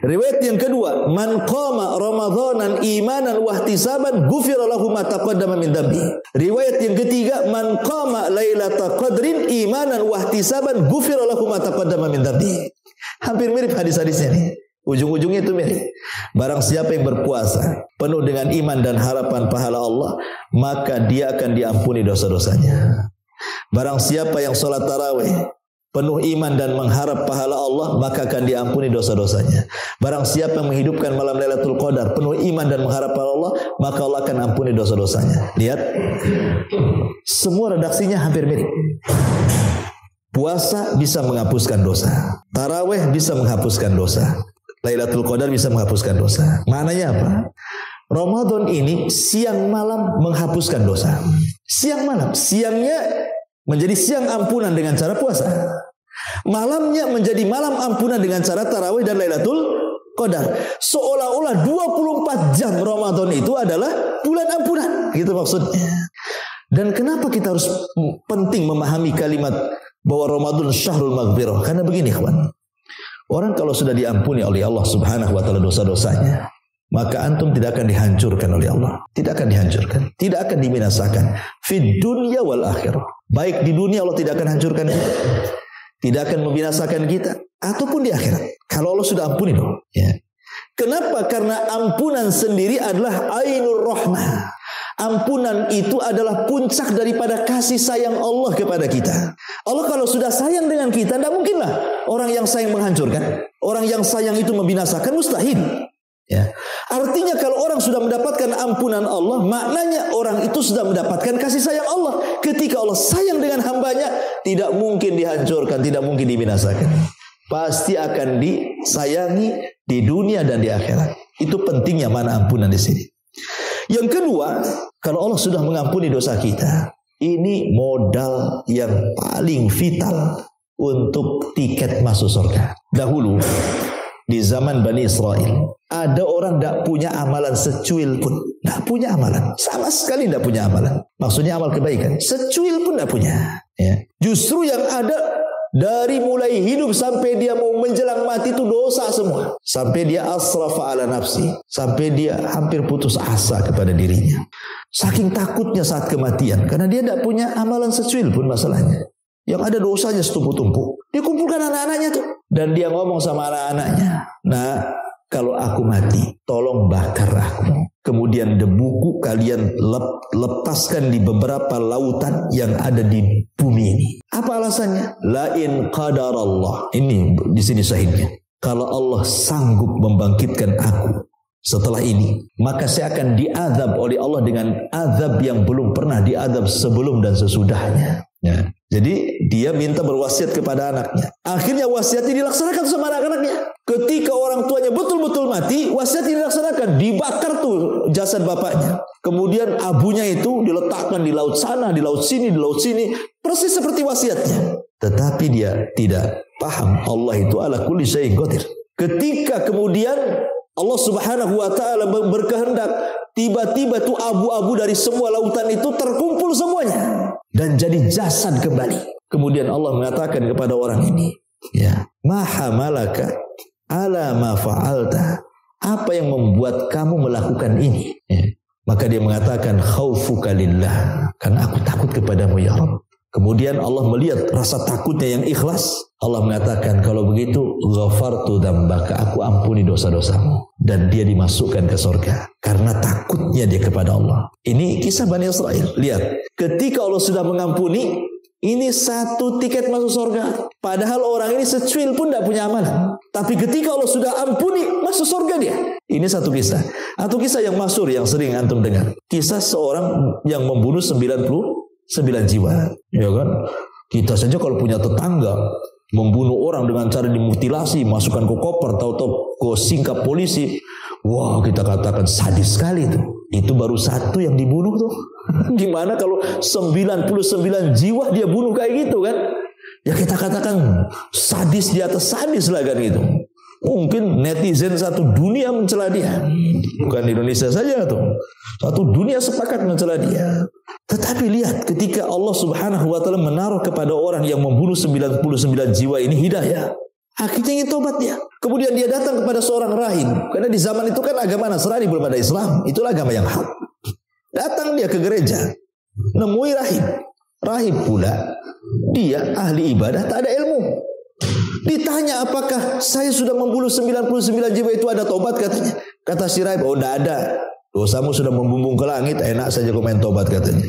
Riwayat yang kedua man qama ramadanan imanan wa ihtisaban ghufira lahu ma taqaddama min dhanbi. Riwayat yang ketiga man qama lailatul qadrin imanan wa ihtisaban ghufira lahu ma taqaddama min dhanbi. Hampir mirip hadis-hadisnya nih. Ujung-ujungnya itu mirip. Barang siapa yang berpuasa penuh dengan iman dan harapan pahala Allah, maka dia akan diampuni dosa-dosanya. Barang siapa yang sholat tarawih penuh iman dan mengharap pahala Allah, maka akan diampuni dosa-dosanya. Barang siapa yang menghidupkan malam Lailatul Qadar penuh iman dan mengharap pahala Allah, maka Allah akan ampuni dosa-dosanya. Lihat, semua redaksinya hampir mirip. Puasa bisa menghapuskan dosa, tarawih bisa menghapuskan dosa, Lailatul Qadar bisa menghapuskan dosa. Maknanya apa? Ramadan ini siang malam menghapuskan dosa. Siang malam, siangnya menjadi siang ampunan dengan cara puasa. Malamnya menjadi malam ampunan dengan cara tarawih dan Lailatul Qadar. Seolah-olah 24 jam Ramadan itu adalah bulan ampunan. Gitu maksudnya. Dan kenapa kita harus penting memahami kalimat bahwa Ramadan syahrul maghfirah? Karena begini, kawan. Orang kalau sudah diampuni oleh Allah Subhanahu wa taala dosa-dosanya, maka antum tidak akan dihancurkan oleh Allah. Tidak akan dihancurkan, tidak akan dibinasakan fid dunya wal akhirah. Baik di dunia Allah tidak akan hancurkan kita, tidak akan membinasakan kita, ataupun di akhirat. Kalau Allah sudah ampuni dong, ya. Kenapa? Karena ampunan sendiri adalah ainur rahmah. Ampunan itu adalah puncak daripada kasih sayang Allah kepada kita. Allah kalau sudah sayang dengan kita, tidak mungkinlah orang yang sayang menghancurkan. Orang yang sayang itu membinasakan, mustahil. Ya. Artinya kalau orang sudah mendapatkan ampunan Allah, maknanya orang itu sudah mendapatkan kasih sayang Allah. Ketika Allah sayang dengan hambanya, tidak mungkin dihancurkan, tidak mungkin dibinasakan. Pasti akan disayangi di dunia dan di akhirat. Itu pentingnya mana ampunan di sini. Yang kedua, kalau Allah sudah mengampuni dosa kita, ini modal yang paling vital untuk tiket masuk surga. Dahulu, di zaman Bani Israel, ada orang tidak punya amalan secuil pun. Tidak punya amalan. Sama sekali tidak punya amalan. Maksudnya amal kebaikan. Secuil pun tidak punya. Ya. Justru yang ada dari mulai hidup sampai dia mau menjelang mati itu dosa semua. Sampai dia asrafa ala nafsi. Sampai dia hampir putus asa kepada dirinya. Saking takutnya saat kematian. Karena dia tidak punya amalan secuil pun masalahnya. Yang ada dosanya setumpuk-tumpuk. Dia kumpulkan anak-anaknya tuh. Dan dia ngomong sama anak-anaknya. Nah, kalau aku mati, tolong bakar aku. Kemudian debuku kalian lepaskan di beberapa lautan yang ada di bumi ini. Apa alasannya? Lain qadarallah. Ini di sini sahihnya. Kalau Allah sanggup membangkitkan aku setelah ini, maka saya akan diazab oleh Allah dengan azab yang belum pernah diazab sebelum dan sesudahnya. Ya. Jadi dia minta berwasiat kepada anaknya. Akhirnya wasiatnya dilaksanakan sama anak-anaknya. Ketika orang tuanya betul-betul mati, wasiatnya dilaksanakan. Dibakar tuh jasad bapaknya. Kemudian abunya itu diletakkan di laut sana, di laut sini, di laut sini. Persis seperti wasiatnya. Tetapi dia tidak paham Allah itu ala kulli syai'in qadir. Ketika kemudian Allah Subhanahu wa taala berkehendak, tiba-tiba tuh abu-abu dari semua lautan itu terkumpul semuanya dan jadi jasad kembali. Kemudian Allah mengatakan kepada orang ini, ya, ma hamalaka ala ma fa'alta. Apa yang membuat kamu melakukan ini? Ya. Maka dia mengatakan khaufuka lillah, karena aku takut kepadamu ya Rabb. Kemudian Allah melihat rasa takutnya yang ikhlas. Allah mengatakan, kalau begitu ghafartu dzambaka, aku ampuni dosa-dosamu. Dan dia dimasukkan ke surga karena takutnya dia kepada Allah. Ini kisah Bani Israel. Lihat, ketika Allah sudah mengampuni, ini satu tiket masuk surga. Padahal orang ini secuil pun tidak punya amalan. Tapi ketika Allah sudah ampuni, masuk surga dia. Ini satu kisah. Atau kisah yang masyhur yang sering antum dengar. Kisah seorang yang membunuh 99 jiwa. Ya kan? Kita saja kalau punya tetangga membunuh orang dengan cara dimutilasi, masukkan ke koper, tahu-tahu ke singkap polisi. Wah, kita katakan sadis sekali itu. Itu baru satu yang dibunuh tuh. Gimana kalau 99 jiwa dia bunuh kayak gitu kan? Ya kita katakan sadis di atas sadis lah kan gitu. Mungkin netizen satu dunia mencela dia. Bukan Indonesia saja tuh. Satu dunia sepakat mencela dia. Tetapi lihat ketika Allah Subhanahu wa taala menaruh kepada orang yang membunuh 99 jiwa ini hidayah. Akhirnya ingin tobat dia. Kemudian dia datang kepada seorang rahib. Karena di zaman itu kan agama Nasrani, belum ada Islam. Itulah agama yang hak. Datang dia ke gereja. Nemui rahib. Rahib pula dia ahli ibadah, tak ada ilmu. Ditanya apakah saya sudah membunuh 99 jiwa itu ada tobat katanya. Kata si rahib, oh tidak ada. Dosamu sudah membumbung ke langit, enak saja kau main tobat katanya.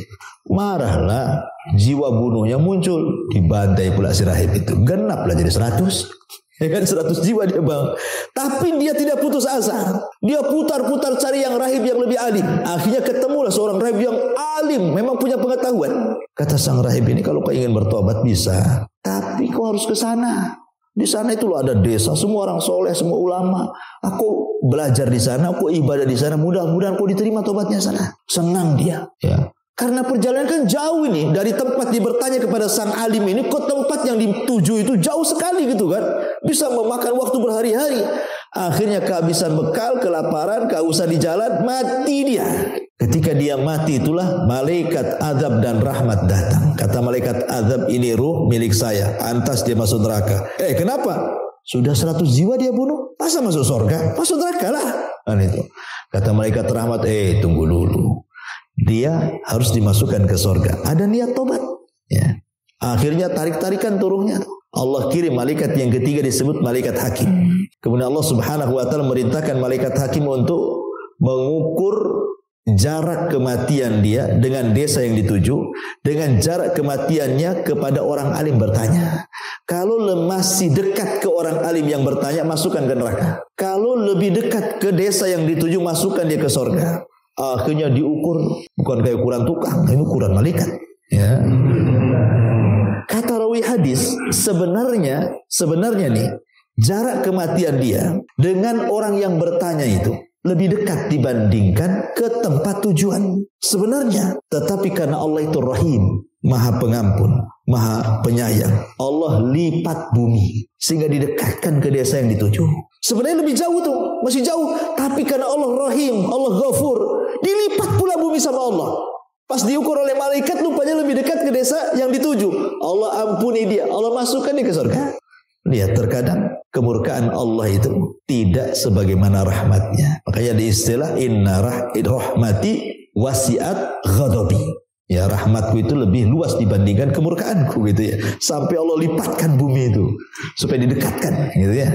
Marahlah, jiwa bunuhnya muncul. Dibantai pula si rahib itu. Genaplah jadi 100. Ya kan 100 jiwa dia bang. Tapi dia tidak putus asa. Dia putar-putar cari yang rahib yang lebih alim. Akhirnya ketemulah seorang rahib yang alim, memang punya pengetahuan. Kata sang rahib ini, kalau kau ingin bertobat bisa, tapi kau harus ke sana. Di sana itu loh ada desa, semua orang soleh, semua ulama. Aku belajar di sana, aku ibadah di sana. Mudah-mudahan kau diterima tobatnya sana. Senang dia. Ya. Karena perjalanan kan jauh ini. Dari tempat dia bertanya kepada sang alim ini, ke tempat yang dituju itu jauh sekali gitu kan. Bisa memakan waktu berhari-hari. Akhirnya kehabisan bekal, kelaparan, kehausan di jalan, mati dia. Ketika dia mati itulah malaikat azab dan rahmat datang. Kata malaikat azab, ini ruh milik saya. Pantas dia masuk neraka. Kenapa? Sudah 100 jiwa dia bunuh. Masa masuk surga? Masuk neraka lah. Dan itu. Kata malaikat rahmat, tunggu dulu. Dia harus dimasukkan ke surga. Ada niat tobat. Ya. Akhirnya tarik-tarikan turuhnya. Allah kirim malaikat yang ketiga disebut malaikat hakim. Kemudian Allah Subhanahu wa taala merintahkan malaikat hakim untuk mengukur jarak kematian dia dengan desa yang dituju, dengan jarak kematiannya kepada orang alim bertanya. Kalau masih dekat ke orang alim yang bertanya, masukkan ke neraka. Kalau lebih dekat ke desa yang dituju, masukkan dia ke surga. Akhirnya diukur, bukan kayak ukuran tukang, ini ukuran malaikat. Ya. Kata rawi hadis, sebenarnya nih jarak kematian dia dengan orang yang bertanya itu lebih dekat dibandingkan ke tempat tujuan sebenarnya. Tetapi karena Allah itu Rahim, Maha Pengampun, Maha Penyayang, Allah lipat bumi sehingga didekatkan ke desa yang dituju. Sebenarnya lebih jauh tuh, masih jauh. Tapi karena Allah Rahim, Allah Ghafur, dilipat pula bumi sama Allah. Pas diukur oleh malaikat, rupanya lebih dekat ke desa yang dituju. Allah ampuni dia, Allah masukkan dia ke surga. Lihat, terkadang kemurkaan Allah itu tidak sebagaimana rahmatnya. Makanya diistilah inna rahmati wasi'at ghadabi. Ya, rahmatku itu lebih luas dibandingkan kemurkaanku gitu ya. Sampai Allah lipatkan bumi itu supaya didekatkan gitu ya.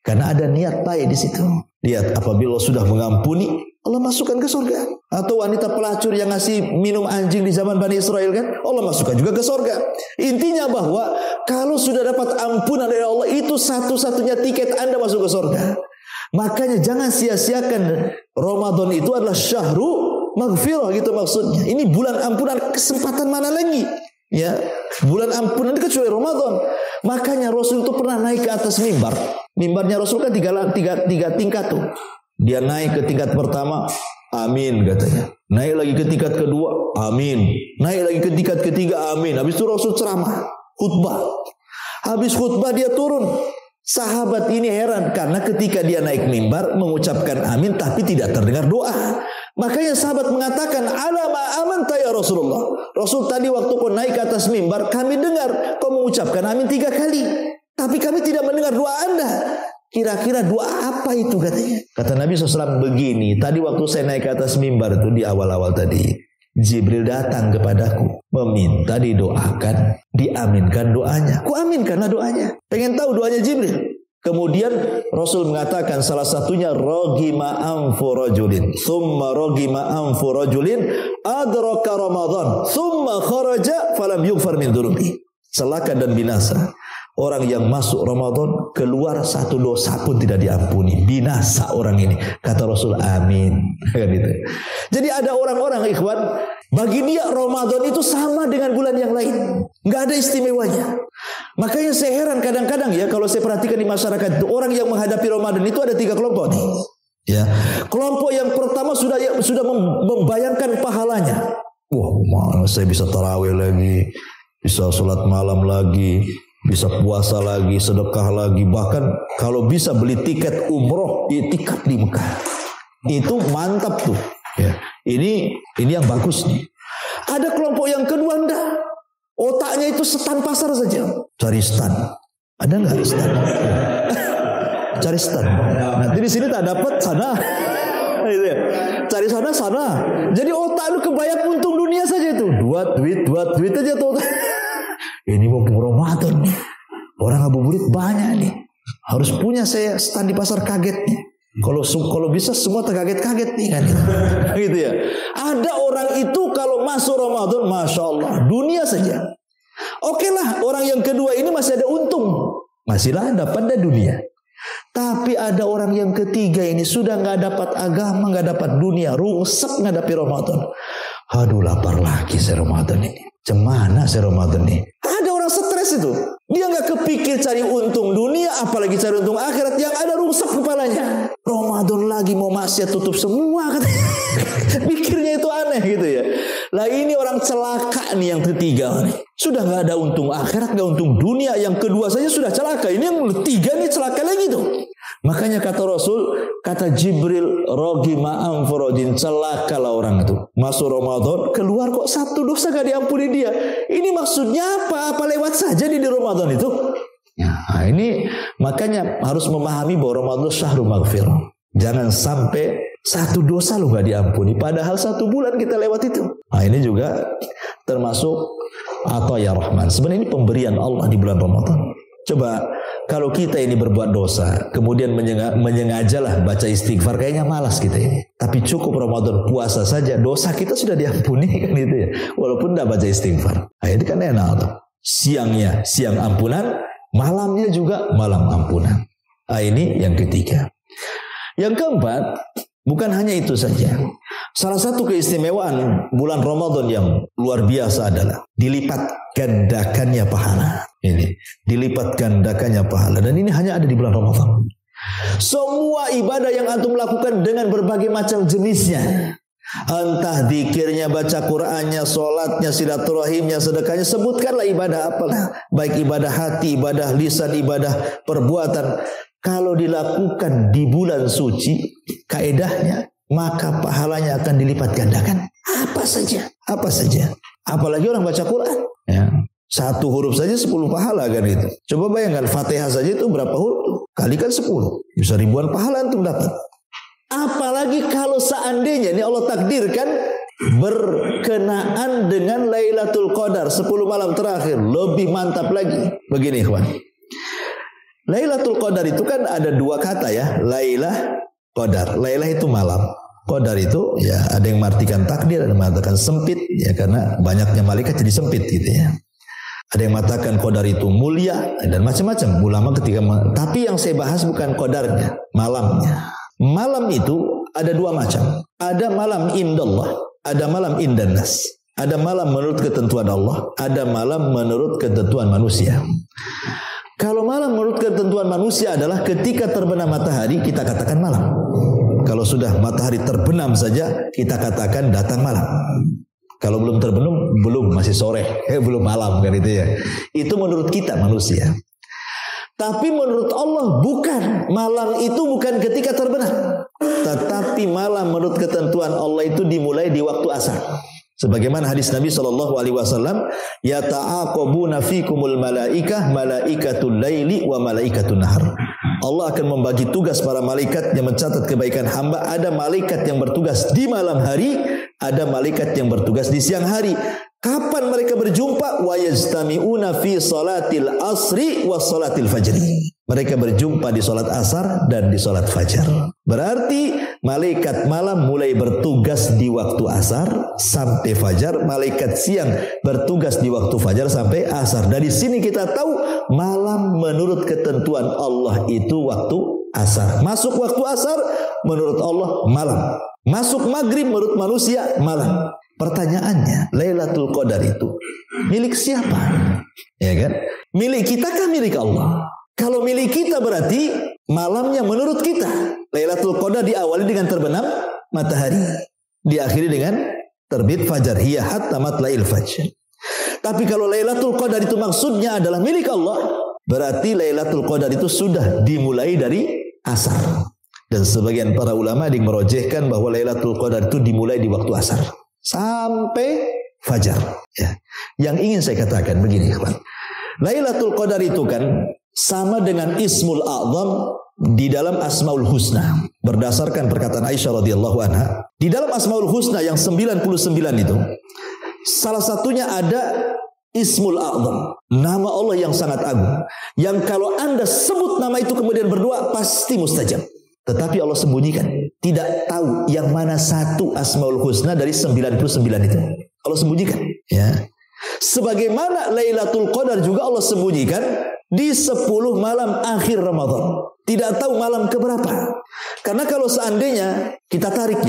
Karena ada niat baik di situ. Lihat, apabila sudah mengampuni, Allah masukkan ke surga. Atau wanita pelacur yang ngasih minum anjing di zaman Bani Israel kan, Allah masukkan juga ke surga. Intinya bahwa kalau sudah dapat ampunan dari Allah, itu satu-satunya tiket Anda masuk ke surga. Makanya jangan sia-siakan. Ramadan itu adalah syahru maghfirah gitu maksudnya. Ini bulan ampunan, kesempatan mana lagi? Ya, bulan ampunan itu kecuali Ramadan. Makanya Rasul itu pernah naik ke atas mimbar. Mimbarnya Rasul kan tiga tingkat tuh. Dia naik ke tingkat pertama, amin katanya. Naik lagi ke tingkat kedua, amin. Naik lagi ke tingkat ketiga, amin. Habis itu Rasul ceramah, khutbah. Habis khutbah dia turun. Sahabat ini heran karena ketika dia naik mimbar mengucapkan amin tapi tidak terdengar doa. Makanya sahabat mengatakan, alama amanta ya Rasulullah. Rasul tadi waktu kau naik ke atas mimbar, kami dengar kau mengucapkan amin 3 kali. Tapi kami tidak mendengar doa Anda. Kira-kira doa apa itu katanya? Kata Nabi SAW begini, tadi waktu saya naik ke atas mimbar itu di awal-awal tadi, Jibril datang kepadaku, meminta didoakan, diaminkan doanya. Ku aminkanlah doanya. Pengen tahu doanya Jibril. Kemudian Rasul mengatakan salah satunya ragima anfu rajulin, thumma ragima anfu rajulin adraka Ramadan, thumma kharaja falam yughfar min dhunubi. Celaka dan binasa orang yang masuk Ramadan, keluar satu dosa pun tidak diampuni. Binasa orang ini. Kata Rasul, amin. Jadi ada orang-orang ikhwan, bagi dia Ramadan itu sama dengan bulan yang lain. Nggak ada istimewanya. Makanya saya heran kadang-kadang ya, kalau saya perhatikan di masyarakat itu, orang yang menghadapi Ramadan itu ada 3 kelompok nih. Ya, kelompok yang pertama sudah membayangkan pahalanya. Wah, saya bisa tarawih lagi, bisa sholat malam lagi, bisa puasa lagi, sedekah lagi, bahkan kalau bisa beli tiket umroh, iktikaf di Mekah. Itu mantap tuh. Ya, ini yang bagus nih. Ada kelompok yang kedua enggak. Otaknya itu stan pasar saja. Cari stan. Ada enggak stan? Cari stan. Nanti di sini tak dapat sana. Cari sana. Jadi otak lu kebayang untung dunia saja itu. Dua duit aja tuh. Ini mau Ramadan nih. Orang ngabuburit banyak nih. Harus punya saya stand di pasar kaget nih. Kalau bisa semua terkaget-kaget nih kan. Gitu ya. Ada orang itu kalau masuk Ramadan, Masya Allah, dunia saja. Oke lah, orang yang kedua ini masih ada untung. Masihlah dapat dunia. Tapi ada orang yang ketiga ini sudah nggak dapat agama, nggak dapat dunia, rungsep ngadapi Ramadan. Aduh, lapar lagi saya Ramadan ini. Cemana saya Ramadan ini? Ada orang stres itu. Dia nggak kepikir cari untung dunia, apalagi cari untung akhirat. Yang ada rungsep kepalanya. Ramadan lagi mau maksiat tutup semua katanya. Mikirnya itu aneh gitu ya. Lah ini orang celaka nih yang ketiga nih. Sudah nggak ada untung akhirat, nggak untung dunia. Yang kedua saja sudah celaka. Ini yang ketiga nih celaka lagi tuh. Makanya kata Rasul, kata Jibril, rogi ma'am furodin, celakalah orang itu. Masuk Ramadan, keluar kok satu dosa gak diampuni dia. Ini maksudnya apa? Apa lewat saja di Ramadan itu? Nah ini makanya harus memahami bahwa Ramadan syahrul maghfirah. Jangan sampai satu dosa lu gak diampuni. Padahal 1 bulan kita lewat itu. Nah ini juga termasuk atau ya Rahman. Sebenarnya ini pemberian Allah di bulan Ramadan. Coba kalau kita ini berbuat dosa, kemudian menyengajalah baca istighfar, kayaknya malas kita ini. Tapi cukup Ramadan puasa saja, dosa kita sudah diampuni kan itu ya. Walaupun tidak baca istighfar. Nah, itu kan enak tuh. Siangnya siang ampunan, malamnya juga malam ampunan. Nah, ini yang ketiga. Yang keempat, bukan hanya itu saja. Salah satu keistimewaan bulan Ramadan yang luar biasa adalah dilipat gandakannya pahala. Ini dilipat gandakannya pahala, dan ini hanya ada di bulan Ramadan. Semua ibadah yang antum lakukan dengan berbagai macam jenisnya, entah zikirnya, baca Qur'annya, sholatnya, silaturahimnya, sedekahnya, sebutkanlah ibadah apalah, baik ibadah hati, ibadah lisan, ibadah perbuatan, kalau dilakukan di bulan suci, kaedahnya maka pahalanya akan dilipat gandakan. Apa saja. Apalagi orang baca Quran. Ya. 1 huruf saja 10 pahala kan itu. Coba bayangkan Fatihah saja itu berapa huruf? Kalikan 10. Bisa ribuan pahala antum dapat. Apalagi kalau seandainya ini Allah takdirkan berkenaan dengan Lailatul Qadar 10 malam terakhir, lebih mantap lagi. Begini ikhwan. Lailatul Qadar itu kan ada 2 kata ya, Lailah, Qadar. Lailah itu malam. Qadar itu ya ada yang mengartikan takdir, ada yang mengatakan sempit ya karena banyaknya malaikat jadi sempit gitu ya. Ada yang mengatakan qadar itu mulia dan macam-macam ulama ketika tapi yang saya bahas bukan qadarnya, malamnya. Malam itu ada 2 macam. Ada malam indallah, ada malam indannas. Ada malam menurut ketentuan Allah, ada malam menurut ketentuan manusia. Kalau malam menurut ketentuan manusia adalah ketika terbenam matahari, kita katakan malam. Kalau sudah matahari terbenam saja, kita katakan datang malam. Kalau belum terbenam, belum, masih sore, belum malam kan itu ya. Itu menurut kita manusia. Tapi menurut Allah bukan. Malam itu bukan ketika terbenam. Tetapi malam menurut ketentuan Allah itu dimulai di waktu asar. Sebagaimana hadis Nabi SAW, yata'aqabuna fikumul malaikah, malaikatul laili wa malaikatul nahar. Allah akan membagi tugas para malaikat yang mencatat kebaikan hamba. Ada malaikat yang bertugas di malam hari, ada malaikat yang bertugas di siang hari. Kapan mereka berjumpa? Wa yajtami'una fi salatil asri wa salatil fajri. Mereka berjumpa di salat asar dan di salat fajar. Berarti malaikat malam mulai bertugas di waktu asar sampai fajar. Malaikat siang bertugas di waktu fajar sampai asar. Dari sini kita tahu malam menurut ketentuan Allah itu waktu asar. Masuk waktu asar menurut Allah malam. Masuk maghrib menurut manusia malam. Pertanyaannya, Lailatul Qadar itu milik siapa? Ya kan? Milik kita kah milik Allah? Kalau milik kita berarti malamnya menurut kita. Lailatul Qadar diawali dengan terbenam matahari, diakhiri dengan terbit fajar. Hiya hatta matla'il fajr. Tapi kalau Lailatul Qadar itu maksudnya adalah milik Allah, berarti Lailatul Qadar itu sudah dimulai dari asar. Dan sebagian para ulama yang merojehkan bahwa Lailatul Qadar itu dimulai di waktu asar sampai fajar. Ya. Yang ingin saya katakan begini, kawan. Lailatul Qadar itu kan sama dengan Ismul A'zam di dalam Asmaul Husna. Berdasarkan perkataan Aisyah radhiyallahu anha, di dalam Asmaul Husna yang 99 itu, salah satunya ada Ismul A'zam, nama Allah yang sangat agung, yang kalau Anda sebut nama itu kemudian berdoa pasti mustajab. Tetapi Allah sembunyikan, tidak tahu yang mana satu Asmaul Husna dari 99 itu. Allah sembunyikan, ya. Sebagaimana Lailatul Qadar juga Allah sembunyikan di 10 malam akhir Ramadan. Tidak tahu malam keberapa. Karena kalau seandainya kita tarik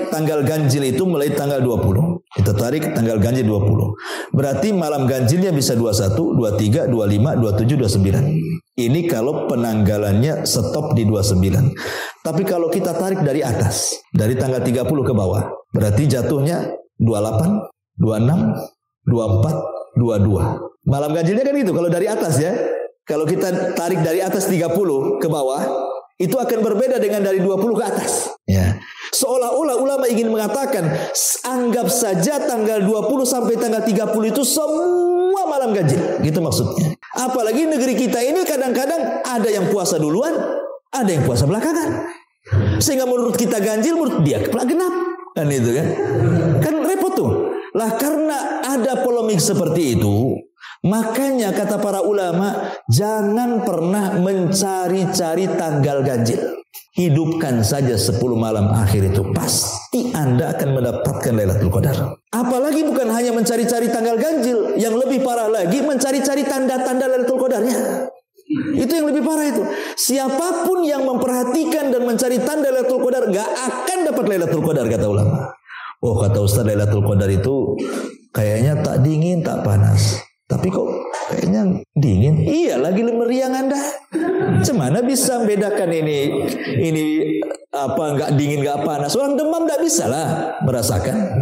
tanggal ganjil itu mulai tanggal 20. Kita tarik tanggal ganjil 20. Berarti malam ganjilnya bisa 21, 23, 25, 27, 29. Ini kalau penanggalannya stop di 29. Tapi kalau kita tarik dari atas, dari tanggal 30 ke bawah, berarti jatuhnya 28, 26, 24, 22. Malam ganjilnya kan gitu kalau dari atas ya. Kalau kita tarik dari atas 30 ke bawah, itu akan berbeda dengan dari 20 ke atas. Ya. Seolah-olah ulama ingin mengatakan, anggap saja tanggal 20 sampai tanggal 30 itu semua malam ganjil. Gitu maksudnya. Apalagi negeri kita ini kadang-kadang ada yang puasa duluan, ada yang puasa belakangan. Sehingga menurut kita ganjil, menurut dia genap. Kan itu kan. Kan repot tuh. Lah karena ada polemik seperti itu, makanya kata para ulama, jangan pernah mencari-cari tanggal ganjil. Hidupkan saja 10 malam akhir itu. Pasti Anda akan mendapatkan Lailatul Qadar. Apalagi bukan hanya mencari-cari tanggal ganjil. Yang lebih parah lagi, mencari-cari tanda-tanda Lailatul Qadarnya. Itu yang lebih parah itu. Siapapun yang memperhatikan dan mencari tanda Lailatul Qadar gak akan dapat Lailatul Qadar, kata ulama. Oh, kata Ustaz, Lailatul Qadar itu kayaknya tak dingin, tak panas. Tapi kok kayaknya dingin? Iya, lagi meriang Anda. Cemana bisa membedakan ini apa nggak dingin nggak panas? Orang demam nggak bisa lah merasakan.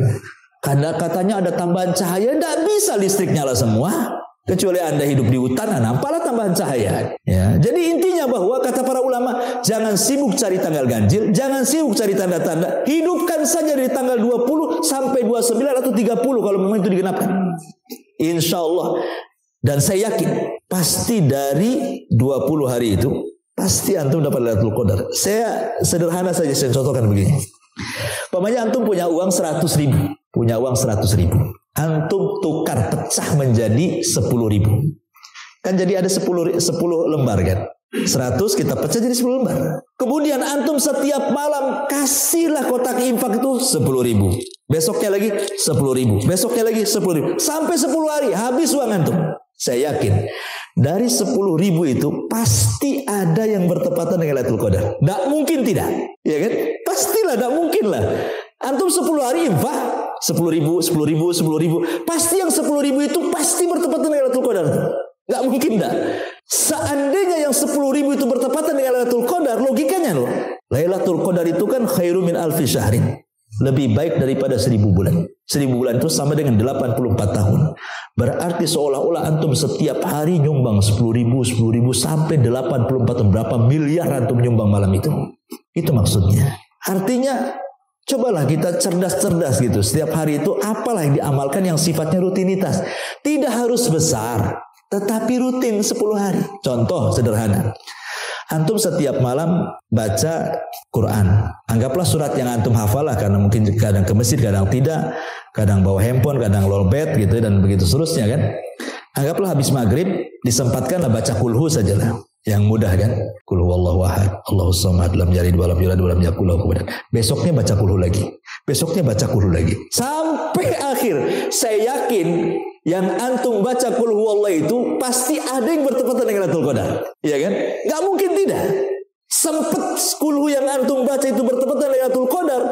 Karena katanya ada tambahan cahaya, nggak bisa listrik nyala semua. Kecuali Anda hidup di hutan, nampaklah tambahan cahaya. Ya, jadi intinya bahwa kata para ulama, jangan sibuk cari tanggal ganjil, jangan sibuk cari tanda-tanda. Hidupkan saja dari tanggal 20 sampai 29 atau 30 kalau memang itu digenapkan. Insya Allah. Dan saya yakin pasti dari 20 hari itu pasti antum dapat Lailatul Qadar. Saya sederhana saja saya contohkan begini. Pamannya antum punya uang 100 ribu. Punya uang 100 ribu. Antum tukar pecah menjadi 10 ribu. Kan jadi ada 10 lembar kan. 100 kita pecah jadi 10 lembar. Kemudian antum setiap malam kasihlah kotak infak itu 10 ribu. Besoknya lagi 10 ribu. Besoknya lagi 10 ribu. Sampai 10 hari habis uang antum. Saya yakin dari 10 ribu itu pasti ada yang bertepatan dengan Lailatul Qadar. Tidak mungkin tidak. Ya kan? Pastilah, tidak mungkin lah. Antum 10 hari infak 10 ribu, 10 ribu, 10 ribu. Pasti yang 10 ribu itu pasti bertepatan dengan Lailatul Qadar. Gak mungkin dah. Seandainya yang 10 ribu itu bertepatan dengan Lailatul Qadar, logikanya loh. Lailatul Qadar itu kan khairu min alfi syahrin. Lebih baik daripada 1000 bulan. 1000 bulan itu sama dengan 84 tahun. Berarti seolah-olah antum setiap hari nyumbang 10 ribu sampai 84 tahun. Berapa miliar antum nyumbang malam itu. Itu maksudnya. Artinya cobalah kita cerdas-cerdas gitu. Setiap hari itu apalah yang diamalkan yang sifatnya rutinitas. Tidak harus besar, tetapi rutin 10 hari. Contoh sederhana. Antum setiap malam baca Quran. Anggaplah surat yang antum hafal lah, karena mungkin kadang ke masjid, kadang tidak. Kadang bawa handphone, kadang lolbet gitu dan begitu seterusnya kan. Anggaplah habis maghrib disempatkanlah baca kulhu sajalah. Yang mudah kan? Qul huwallahu ahad, Allahus samad, lam yalid walam yulad walam yakul lahu kufuwan ahad. Besoknya baca kulhu lagi. Besoknya baca kulhu lagi. Sampai akhir. Saya yakin yang antum baca qul huwallahu itu pasti ada yang bertepatan dengan Lailatul Qadar. Iya kan? Enggak mungkin tidak. Sempet kulhu yang antum baca itu bertepatan dengan Lailatul Qadar.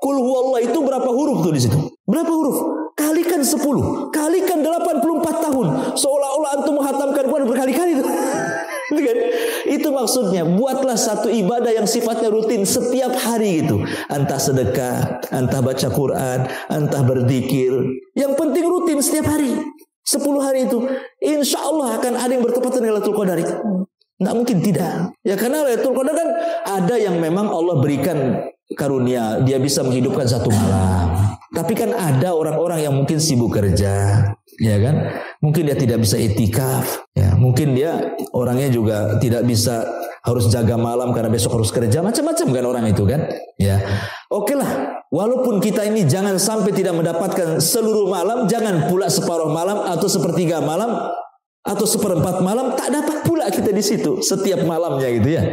Qul huwallahu itu berapa huruf tuh di situ? Berapa huruf? Kalikan 10. Kalikan 84 tahun. Seolah-olah antum menghatamkan Quran berkali-kali itu. Itu maksudnya yang sifatnya rutin setiap hari gitu. Entah sedekah, entah baca Quran, entah berzikir. Yang penting rutin setiap hari. 10 hari itu, insya Allah akan ada yang bertepatan dengan Lailatul Qadar itu. Nggak mungkin tidak. Ya karena Lailatul Qadar kan ada yang memang Allah berikan karunia, dia bisa menghidupkan satu malam. Tapi kan ada orang-orang yang mungkin sibuk kerja, ya kan? Mungkin dia tidak bisa itikaf, ya. Mungkin dia orangnya juga tidak bisa, harus jaga malam karena besok harus kerja, macam-macam kan orang itu kan, ya. Oke lah, walaupun kita ini jangan sampai tidak mendapatkan seluruh malam, jangan pula separuh malam atau sepertiga malam atau seperempat malam, tak dapat pula kita di situ setiap malamnya gitu ya.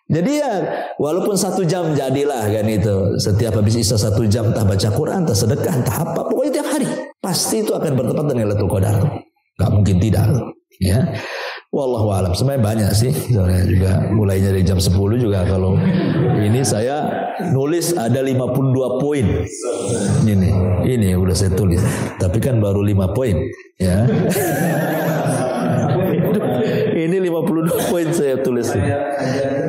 Jadi ya walaupun 1 jam jadilah kan itu. Setiap habis isya 1 jam entah baca Quran, entah sedekah, entah apa. Pokoknya tiap hari. Pasti itu akan bertepatan dengan Lailatul Qadar. Gak mungkin tidak. Ya. Wallahu a'lam. Sebenarnya banyak sih. Soalnya juga mulainya dari jam 10 juga. Kalau ini saya nulis ada 52 poin. Ini udah saya tulis. Tapi kan baru 5 poin. Ya. Ini 52 poin saya tulis.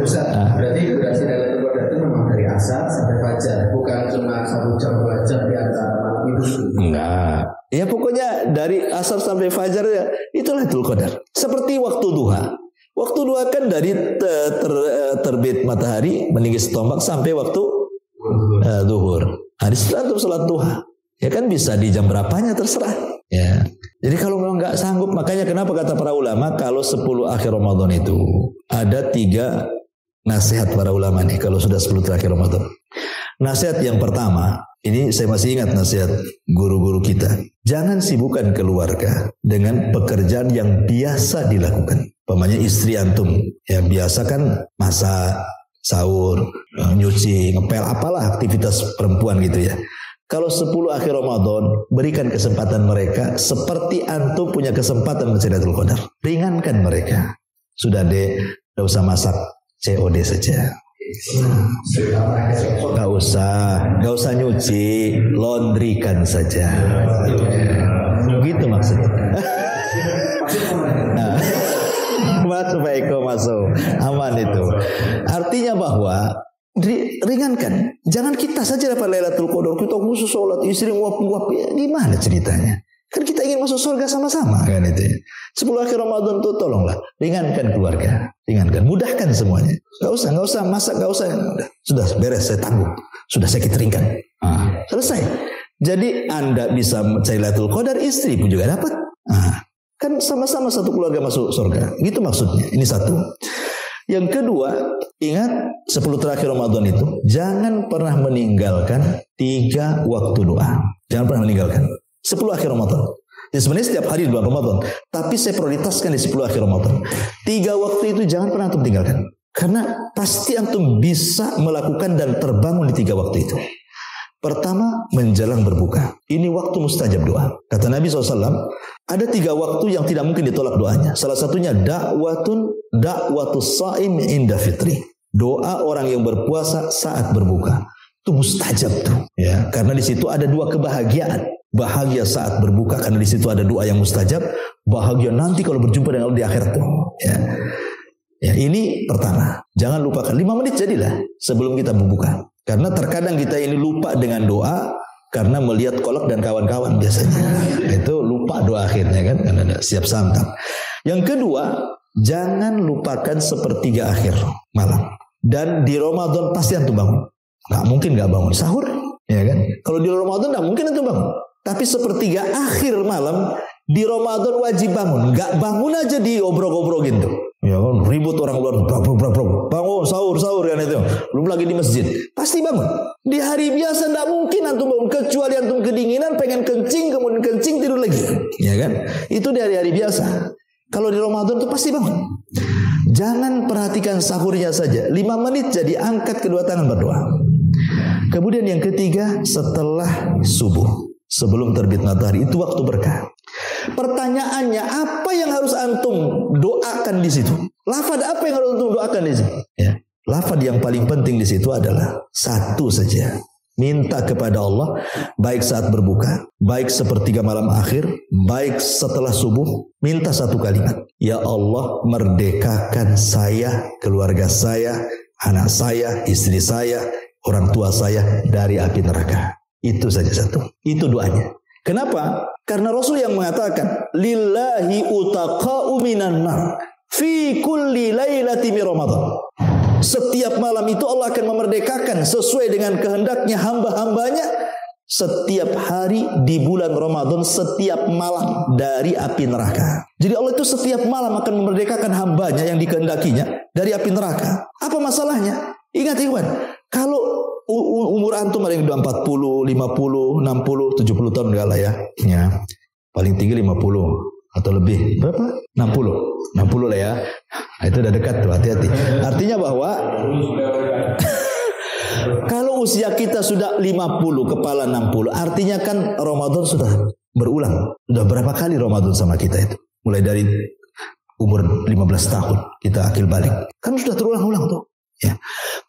Berarti durasi Lailatul Qadar itu memang dari asar sampai fajar, bukan cuma 1 jam 2 jam di antara malam itu. Enggak. Ya pokoknya dari asar sampai fajar ya, itulah Lailatul Qadar. Seperti waktu duha. Waktu duha kan dari terbit matahari meninggi setombak sampai waktu zuhur. Hari setelah itu salat duha. Ya kan bisa di jam berapanya terserah. Ya. Jadi kalau memang nggak sanggup, makanya kenapa kata para ulama kalau 10 akhir Ramadan itu ada 3 nasihat para ulama nih kalau sudah 10 terakhir Ramadan. Nasihat yang pertama, ini saya masih ingat nasihat guru-guru kita. Jangan sibukkan keluarga dengan pekerjaan yang biasa dilakukan. Umpamanya istri antum, ya biasa kan masak, sahur, nyuci, ngepel, apalah aktivitas perempuan gitu ya. Kalau 10 akhir Ramadan, berikan kesempatan mereka seperti antum punya kesempatan mencari Lailatul Qadar. Ringankan mereka. Sudah deh, tidak usah masak, COD saja. Gak usah nyuci, laundrykan saja. Begitu maksudnya. Masuk, aman itu. Artinya bahwa ringankan. Jangan kita saja dapat Lailatul Qadar, kita khusus sholat, istri nguap-nguap, ya, gimana ceritanya? Kan kita ingin masuk surga sama-sama kan itu. 10 akhir Ramadan itu tolonglah ringankan keluarga, ringankan, mudahkan semuanya. Gak usah masak, gak usah. Sudah beres, saya tanggung. Sudah saya keteringkan. Selesai. Jadi Anda bisa mencari Lailatul Qadar, istri pun juga dapat. Kan sama-sama satu keluarga masuk surga. Gitu maksudnya. Ini satu. Yang kedua, ingat 10 terakhir Ramadan itu jangan pernah meninggalkan 3 waktu doa. Jangan pernah meninggalkan 10 akhir Ramadan. Ya sebenarnya setiap hari di bulan Ramadan, tapi saya prioritaskan di 10 akhir Ramadan. 3 waktu itu jangan pernah antum tinggalkan. Karena pasti antum bisa melakukan dan terbangun di 3 waktu itu. Pertama, menjelang berbuka. Ini waktu mustajab doa. Kata Nabi SAW, ada 3 waktu yang tidak mungkin ditolak doanya. Salah satunya da'watus sha'im inda fitri. Doa orang yang berpuasa saat berbuka. Itu mustajab tuh. Ya, karena di situ ada 2 kebahagiaan. Bahagia saat berbuka karena di situ ada doa yang mustajab. Bahagia nanti kalau berjumpa dengan Allah di akhirat tuh. Ya, ini pertama. Jangan lupakan 5 menit jadilah sebelum kita berbuka. Karena terkadang kita ini lupa dengan doa karena melihat kolak dan kawan-kawan biasanya. Itu lupa doa akhirnya kan karena ada siap santap. Yang kedua, jangan lupakan sepertiga akhir malam. Dan di Ramadan pasti antum bangun. Gak mungkin gak bangun sahur, ya kan? Kalau di Ramadan gak mungkin antum bangun. Tapi sepertiga akhir malam di Ramadan wajib bangun. Gak bangun aja di obrok-obrokin tuh. Ya kan, ribut orang luar, bangun sahur kan itu, belum lagi di masjid, pasti bangun. Di hari biasa tidak mungkin antum bangun, kecuali antum kedinginan, pengen kencing, kemudian kencing tidur lagi, ya kan? Itu di hari-hari biasa. Kalau di Ramadan itu pasti bangun. Jangan perhatikan sahurnya saja, 5 menit jadi angkat kedua tangan berdoa. Kemudian yang ketiga, setelah subuh, sebelum terbit matahari, itu waktu berkah. Pertanyaannya, apa yang harus antum doakan di situ? Lafaz apa yang harus antum doakan di situ? Ya, lafaz yang paling penting di situ adalah satu saja. Minta kepada Allah, baik saat berbuka, baik sepertiga malam akhir, baik setelah subuh, minta satu kalimat. Ya Allah, merdekakan saya, keluarga saya, anak saya, istri saya, orang tua saya dari api neraka. Itu saja satu. Itu doanya. Kenapa? Karena Rasul yang mengatakan, lillahi utaqa'u minan nar fi kulli lailati min Ramadan. Setiap malam itu Allah akan memerdekakan sesuai dengan kehendaknya hamba-hambanya setiap hari di bulan Ramadan, setiap malam dari api neraka. Jadi Allah itu setiap malam akan memerdekakan hambanya yang dikehendakinya dari api neraka. Apa masalahnya? Ingat ikhwan, kalau umur antum ada yang 40, 50, 60, 70 tahun enggak lah ya. Paling tinggi 50 atau lebih. Berapa? 60 lah ya. Nah, itu udah dekat tuh, hati-hati. Artinya bahwa kalau usia kita sudah 50 kepala 60, artinya kan Ramadan sudah berulang. Sudah berapa kali Ramadan sama kita itu? Mulai dari umur 15 tahun kita akil balik. Kan sudah terulang-ulang tuh. Ya.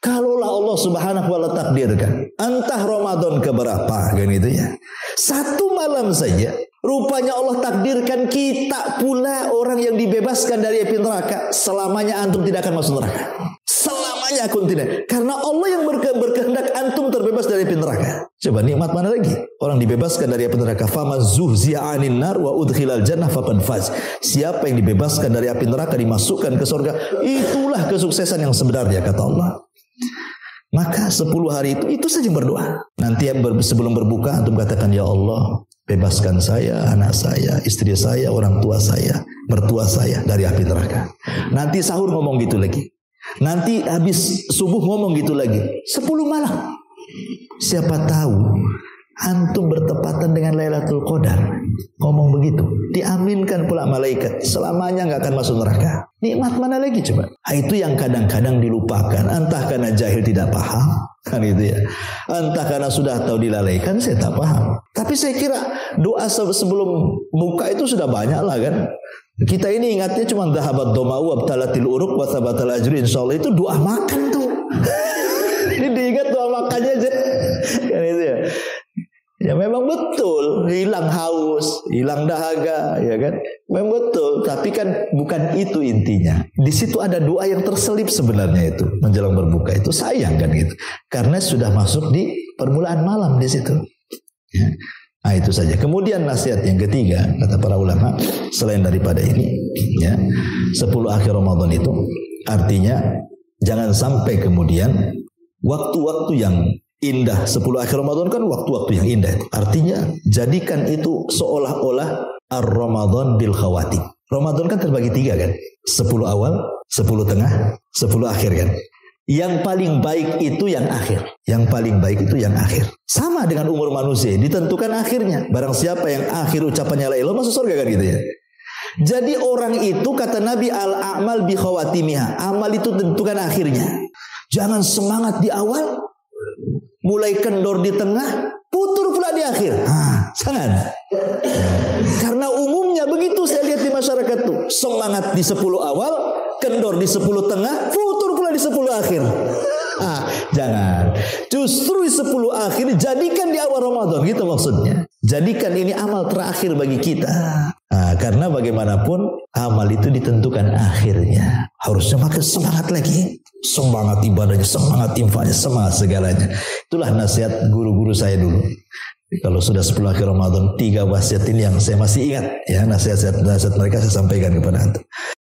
Kalaulah Allah Subhanahu wa ta'ala takdirkan entah Ramadan keberapa kan gitu ya. Satu malam saja rupanya Allah takdirkan kita pula orang yang dibebaskan dari api neraka. Selamanya antum tidak akan masuk neraka. Selamanya antum tidak. Karena Allah yang berkehendak antum terbebas dari api neraka. Coba nikmat mana lagi? Orang dibebaskan dari api neraka. Faman zuhziya 'anil nar wa udkhilal jannah faqad faz. Siapa yang dibebaskan dari api neraka dimasukkan ke surga, itulah kesuksesan yang sebenarnya kata Allah. Maka 10 hari itu saja berdoa. Nanti sebelum berbuka antum katakan, ya Allah, bebaskan saya, anak saya, istri saya, orang tua saya, mertua saya dari api neraka. Nanti sahur ngomong gitu lagi. Nanti habis subuh ngomong gitu lagi. 10 malam. Siapa tahu antum bertepatan dengan Lailatul Qadar, ngomong begitu, diaminkan pula malaikat, selamanya nggak akan masuk neraka. Nikmat mana lagi coba? Itu yang kadang-kadang dilupakan, entah karena jahil tidak paham, kan itu ya, entah karena sudah tahu dilalaikan, saya tak paham. Tapi saya kira doa sebelum buka itu sudah banyak lah kan. Kita ini ingatnya cuma dhahabat doma'u abtalatil uruq wa thabatal ajri, insyaallah itu doa makan tuh. Ini diingat doa makannya aja, kan itu ya. Ya memang betul, hilang haus, hilang dahaga, ya kan? Memang betul, tapi kan bukan itu intinya. Di situ ada doa yang terselip sebenarnya itu menjelang berbuka itu, sayang kan gitu. Karena sudah masuk di permulaan malam di situ. Ya. Nah itu saja. Kemudian nasihat yang ketiga kata para ulama selain daripada ini, ya 10 akhir Ramadan itu artinya jangan sampai kemudian waktu-waktu yang indah, 10 akhir Ramadan kan waktu-waktu yang indah. Artinya jadikan itu seolah-olah ar-Ramadan bil khawatim. Ramadan kan terbagi 3 kan. 10 awal, 10 tengah, 10 akhir kan. Yang paling baik itu yang akhir. Yang paling baik itu yang akhir. Sama dengan umur manusia, ditentukan akhirnya. Barang siapa yang akhir ucapannya la ilaha illallah masuk surga kan gitu ya. Jadi orang itu kata Nabi al-a'mal bi khawatimiha. Amal itu tentukan akhirnya. Jangan semangat di awal, mulai kendor di tengah, putur pula di akhir. Jangan. Karena umumnya begitu saya lihat di masyarakat tuh. Semangat di 10 awal, kendor di 10 tengah, putur pula di 10 akhir. Jangan. Justru di 10 akhir jadikan di awal Ramadan, gitu maksudnya. Jadikan ini amal terakhir bagi kita. Karena bagaimanapun amal itu ditentukan akhirnya. Harusnya makin semangat lagi. Semangat ibadahnya, semangat infaknya, semangat segalanya. Itulah nasihat guru-guru saya dulu. Kalau sudah 10 akhir Ramadan, 3 wasiat ini yang saya masih ingat. Ya, nasihat mereka saya sampaikan kepada antum.